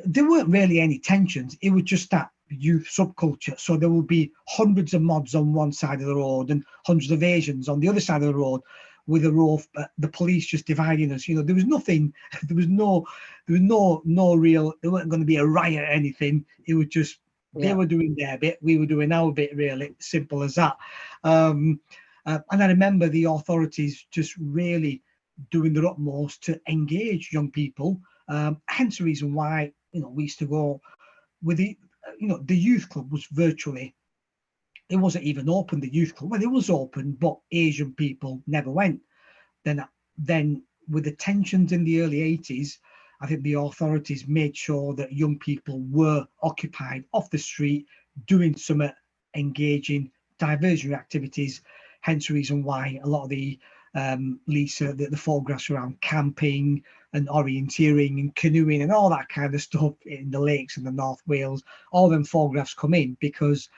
there weren't really any tensions. It was just that youth subculture. So there would be hundreds of mods on one side of the road and hundreds of Asians on the other side of the road, with a row of the police just dividing us. You know, there was nothing, there was no real, there weren't going to be a riot or anything. It was just, they were doing their bit, we were doing our bit, really simple as that. And I remember the authorities just really doing their utmost to engage young people. Hence the reason why, you know, we used to go with the, you know, the youth club was virtually, it wasn't even open, the youth club. Well, it was open, but Asian people never went. Then with the tensions in the early 80s, I think the authorities made sure that young people were occupied off the street, doing some engaging diversionary activities. Hence the reason why a lot of the Lisa, the photographs around camping and orienteering and canoeing and all that kind of stuff in the lakes in the North Wales, all them photographs come in because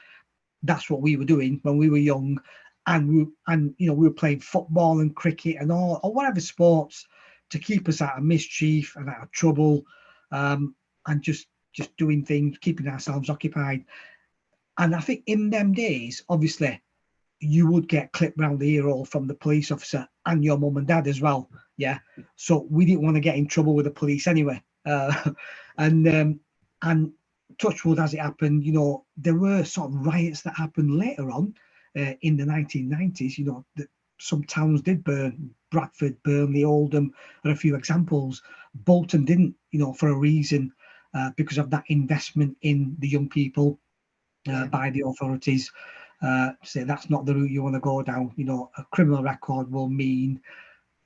that's what we were doing when we were young. And you know, we were playing football and cricket and all, or whatever sports, to keep us out of mischief and out of trouble, and just doing things, keeping ourselves occupied. And I think in them days, obviously, you would get clipped round the ear hole from the police officer and your mum and dad as well. Yeah. So we didn't want to get in trouble with the police anyway. And touch wood, as it happened, you know, there were sort of riots that happened later on in the 1990s. You know, that some towns did burn. Bradford, Burnley, Oldham are a few examples. Bolton didn't, you know, for a reason, because of that investment in the young people by the authorities. Say that's not the route you want to go down. You know, a criminal record will mean,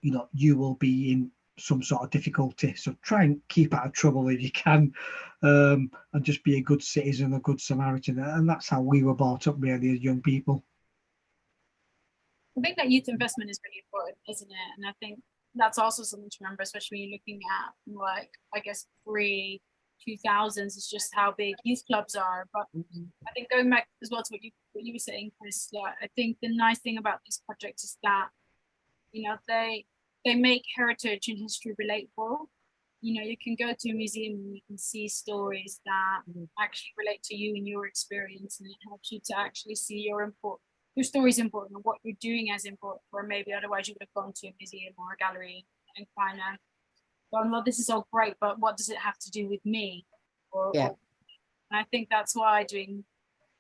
you know, you will be in some sort of difficulty. So try and keep out of trouble if you can, and just be a good citizen, a good Samaritan. And that's how we were brought up, really, as young people. I think that youth investment is really important, isn't it? And I think that's also something to remember, especially when you're looking at, like, I guess pre-2000s, is just how big youth clubs are. But I think going back as well to what you were saying, Chris, I think the nice thing about these projects is that, you know, they make heritage and history relatable. You know, you can go to a museum and you can see stories that actually relate to you and your experience, and it helps you to actually see your story is important, and what you're doing as important, or maybe otherwise you would have gone to a museum or a gallery and kind of gone, well, this is all great, but what does it have to do with me? Or And I think that's why doing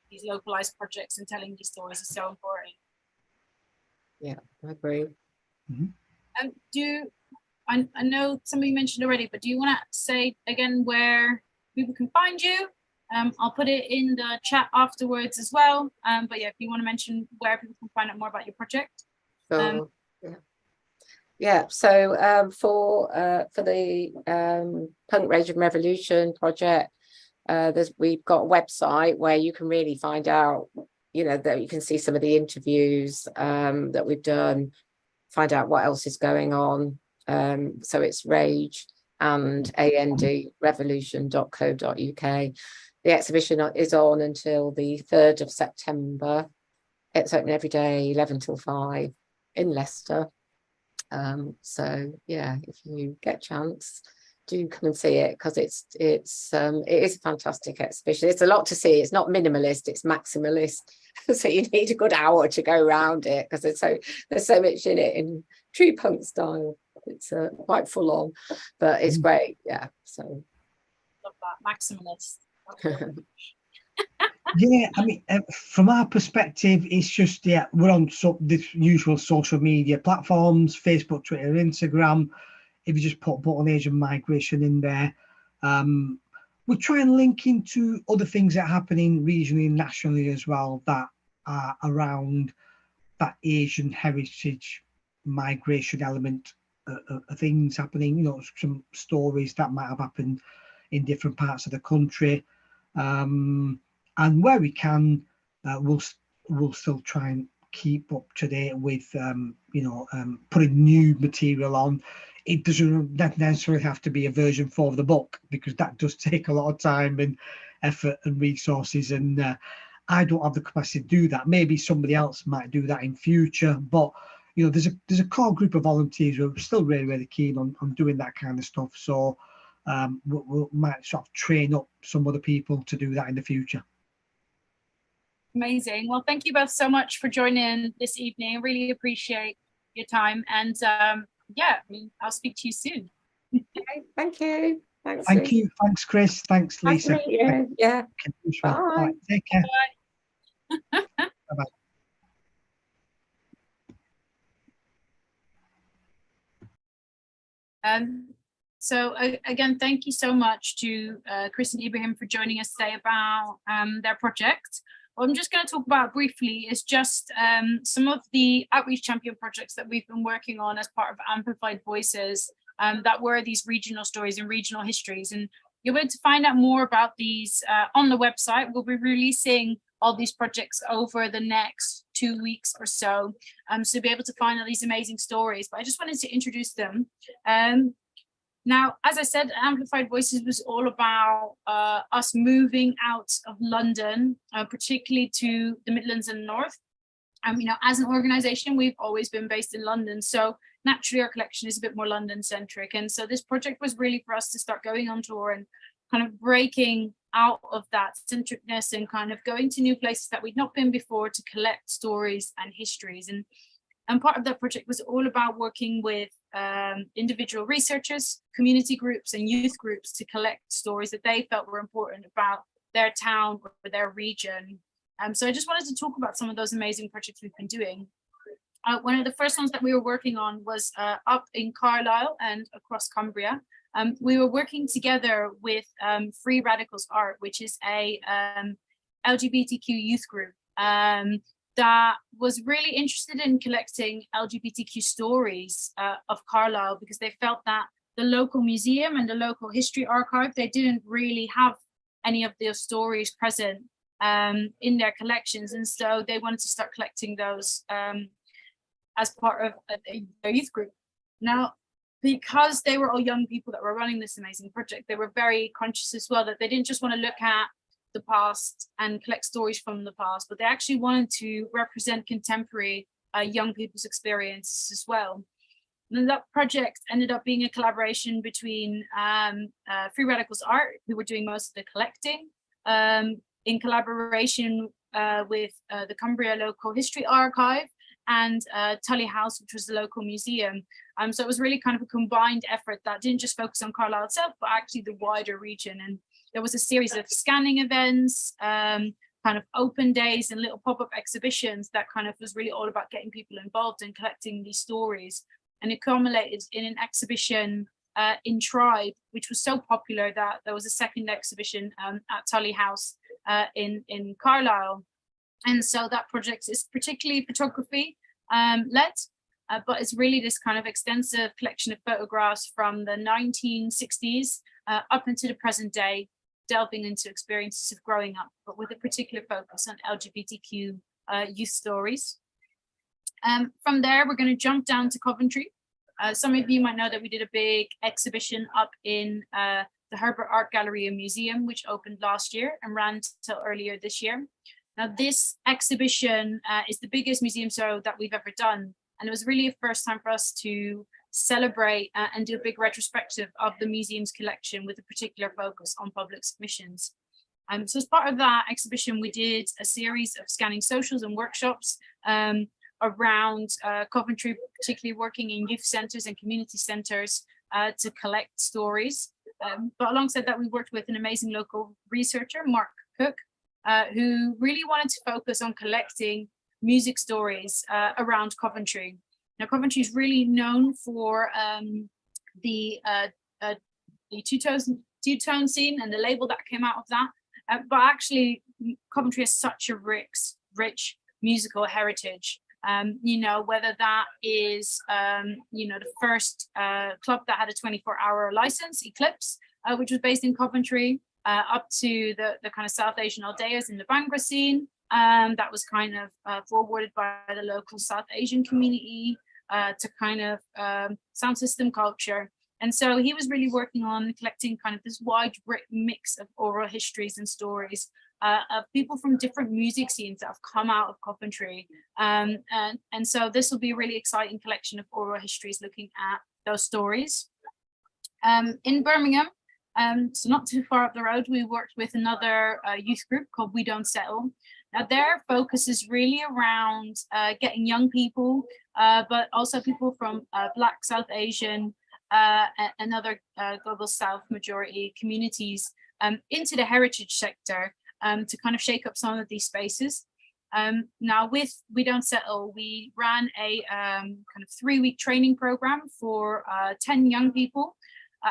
these localized projects and telling these stories is so important. Yeah, I agree. And I know somebody mentioned already, but do you want to say again where people can find you? I'll put it in the chat afterwards as well. But yeah, if you want to mention where people can find out more about your project. So yeah. So for the Punk Rage and Revolution project, we've got a website where you can really find out, you know, that you can see some of the interviews that we've done, find out what else is going on. So it's Rage and revolution.co.uk. The exhibition is on until the 3rd of September. It's open every day, 11 till 5 in Leicester. So yeah, if you get a chance, do come and see it, because it is a fantastic exhibition. It's a lot to see. It's not minimalist, it's maximalist. So you need a good hour to go around it, because there's so much in it in true punk style. It's quite full on, but it's great. Yeah. So Love that, maximalist. Yeah, I mean, from our perspective, it's just, yeah, we're on the usual social media platforms, Facebook, Twitter, Instagram. If you just put Bolton Asian migration in there, we try and link into other things that are happening regionally and nationally as well, that are around that Asian heritage migration element of things happening, you know, some stories that might have happened in different parts of the country. And where we can, we'll still try and keep up to date with, putting new material on. It doesn't necessarily have to be a version 4 of the book, because that does take a lot of time and effort and resources, and I don't have the capacity to do that. Maybe somebody else might do that in future, but you know, there's a core group of volunteers who are still really, really keen on doing that kind of stuff. So we might sort of train up some other people to do that in the future. Amazing. Well, thank you both so much for joining this evening. I really appreciate your time. And yeah, I mean, I'll speak to you soon. okay, thank you. Thanks. Thank you. Thanks, Chris. Thanks, Lisa. Nice to meet you. Yeah. Bye. All right, take care. Bye. Bye-bye. So again, thank you so much to Chris and Ibrahim for joining us today about their project. What I'm just going to talk about briefly is just some of the outreach champion projects that we've been working on as part of Amplified Voices, that were these regional stories and regional histories. And you'll be able to find out more about these on the website. We'll be releasing all these projects over the next 2 weeks or so, so you'll be able to find all these amazing stories. But I just wanted to introduce them. Now, as I said, Amplified Voices was all about us moving out of London, particularly to the Midlands and North. You know, as an organization, we've always been based in London, so naturally our collection is a bit more London centric. And so this project was really for us to start going on tour and kind of breaking out of that centricness and kind of going to new places that we'd not been before to collect stories and histories. And part of that project was all about working with individual researchers, community groups and youth groups to collect stories that they felt were important about their town or their region. So I just wanted to talk about some of those amazing projects we've been doing. One of the first ones that we were working on was up in Carlisle and across Cumbria. We were working together with Free Radicals Art, which is a LGBTQ youth group that was really interested in collecting LGBTQ stories of Carlisle, because they felt that the local museum and the local history archive, they didn't really have any of those stories present in their collections. And so they wanted to start collecting those as part of their youth group. Now, because they were all young people that were running this amazing project, they were very conscious as well that they didn't just want to look at the past and collect stories from the past, but they actually wanted to represent contemporary young people's experiences as well. And that project ended up being a collaboration between Free Radicals Art, who were doing most of the collecting, in collaboration with the Cumbria Local History Archive, and Tully House, which was the local museum. So it was really kind of a combined effort that didn't just focus on Carlisle itself, but actually the wider region. And there was a series of scanning events, kind of open days and little pop-up exhibitions that kind of was really all about getting people involved and collecting these stories. And it culminated in an exhibition in Tribe, which was so popular that there was a second exhibition at Tully House in Carlisle. And so that project is particularly photography led, but it's really this kind of extensive collection of photographs from the 1960s up into the present day, delving into experiences of growing up, but with a particular focus on LGBTQ youth stories. From there, we're going to jump down to Coventry. Some of you might know that we did a big exhibition up in the Herbert Art Gallery and Museum, which opened last year and ran till earlier this year. Now, this exhibition is the biggest museum show that we've ever done. And it was really a first time for us to celebrate and do a big retrospective of the museum's collection with a particular focus on public submissions. So as part of that exhibition, we did a series of scanning socials and workshops around Coventry, particularly working in youth centres and community centres to collect stories. But alongside that, we worked with an amazing local researcher, Mark Cook, who really wanted to focus on collecting music stories around Coventry. Now, Coventry is really known for the two-tone scene and the label that came out of that. But actually, Coventry has such a rich musical heritage. You know, whether that is, you know, the first club that had a 24-hour license, Eclipse, which was based in Coventry, up to the kind of South Asian Aldeias in the Bhangra scene. That was kind of forwarded by the local South Asian community to kind of sound system culture. And so he was really working on collecting kind of this wide mix of oral histories and stories of people from different music scenes that have come out of Coventry. And so this will be a really exciting collection of oral histories looking at those stories. In Birmingham, so not too far up the road, we worked with another youth group called We Don't Settle. Now their focus is really around getting young people, but also people from Black, South Asian, and other Global South majority communities into the heritage sector to kind of shake up some of these spaces. Now with We Don't Settle, we ran a kind of 3-week training program for 10 young people.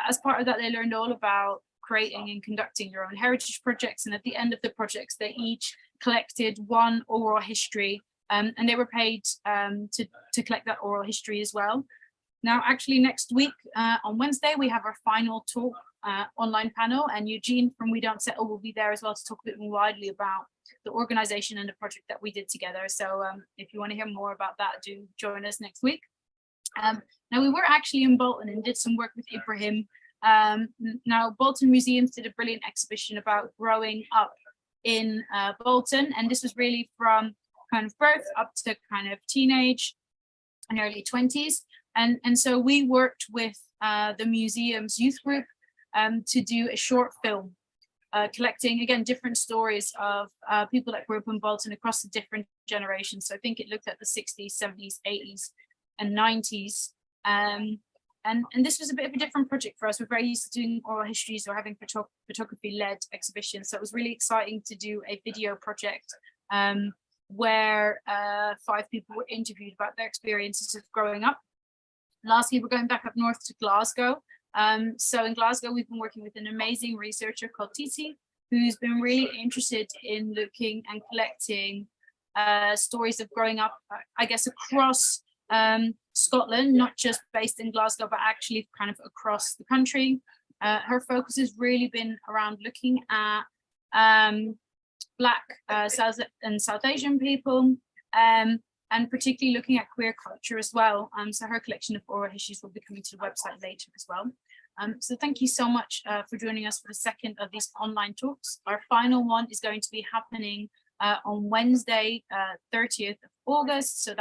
As part of that, they learned all about creating and conducting their own heritage projects. And at the end of the projects, they each collected one oral history, and they were paid to collect that oral history as well. Now, actually next week on Wednesday, we have our final talk online panel, and Eugene from We Don't Settle will be there as well to talk a bit more widely about the organization and the project that we did together. So if you want to hear more about that, do join us next week. Now, we were actually in Bolton and did some work with Ibrahim. Now, Bolton Museums did a brilliant exhibition about growing up in Bolton, and this was really from kind of birth up to kind of teenage and early 20s. And so we worked with the museum's youth group to do a short film, collecting, again, different stories of people that grew up in Bolton across the different generations. So I think it looked at the 60s, 70s, 80s, and 90s. And this was a bit of a different project for us. We're very used to doing oral histories or having photography-led exhibitions. So it was really exciting to do a video project where 5 people were interviewed about their experiences of growing up. Lastly, we're going back up north to Glasgow. So in Glasgow, we've been working with an amazing researcher called Titi, who's been really interested in looking and collecting stories of growing up, I guess, across Scotland, not just based in Glasgow, but actually kind of across the country. Her focus has really been around looking at Black, South and South Asian people, and particularly looking at queer culture as well. So her collection of oral histories will be coming to the website later as well. So thank you so much for joining us for the second of these online talks. Our final one is going to be happening on Wednesday, 30th of August. So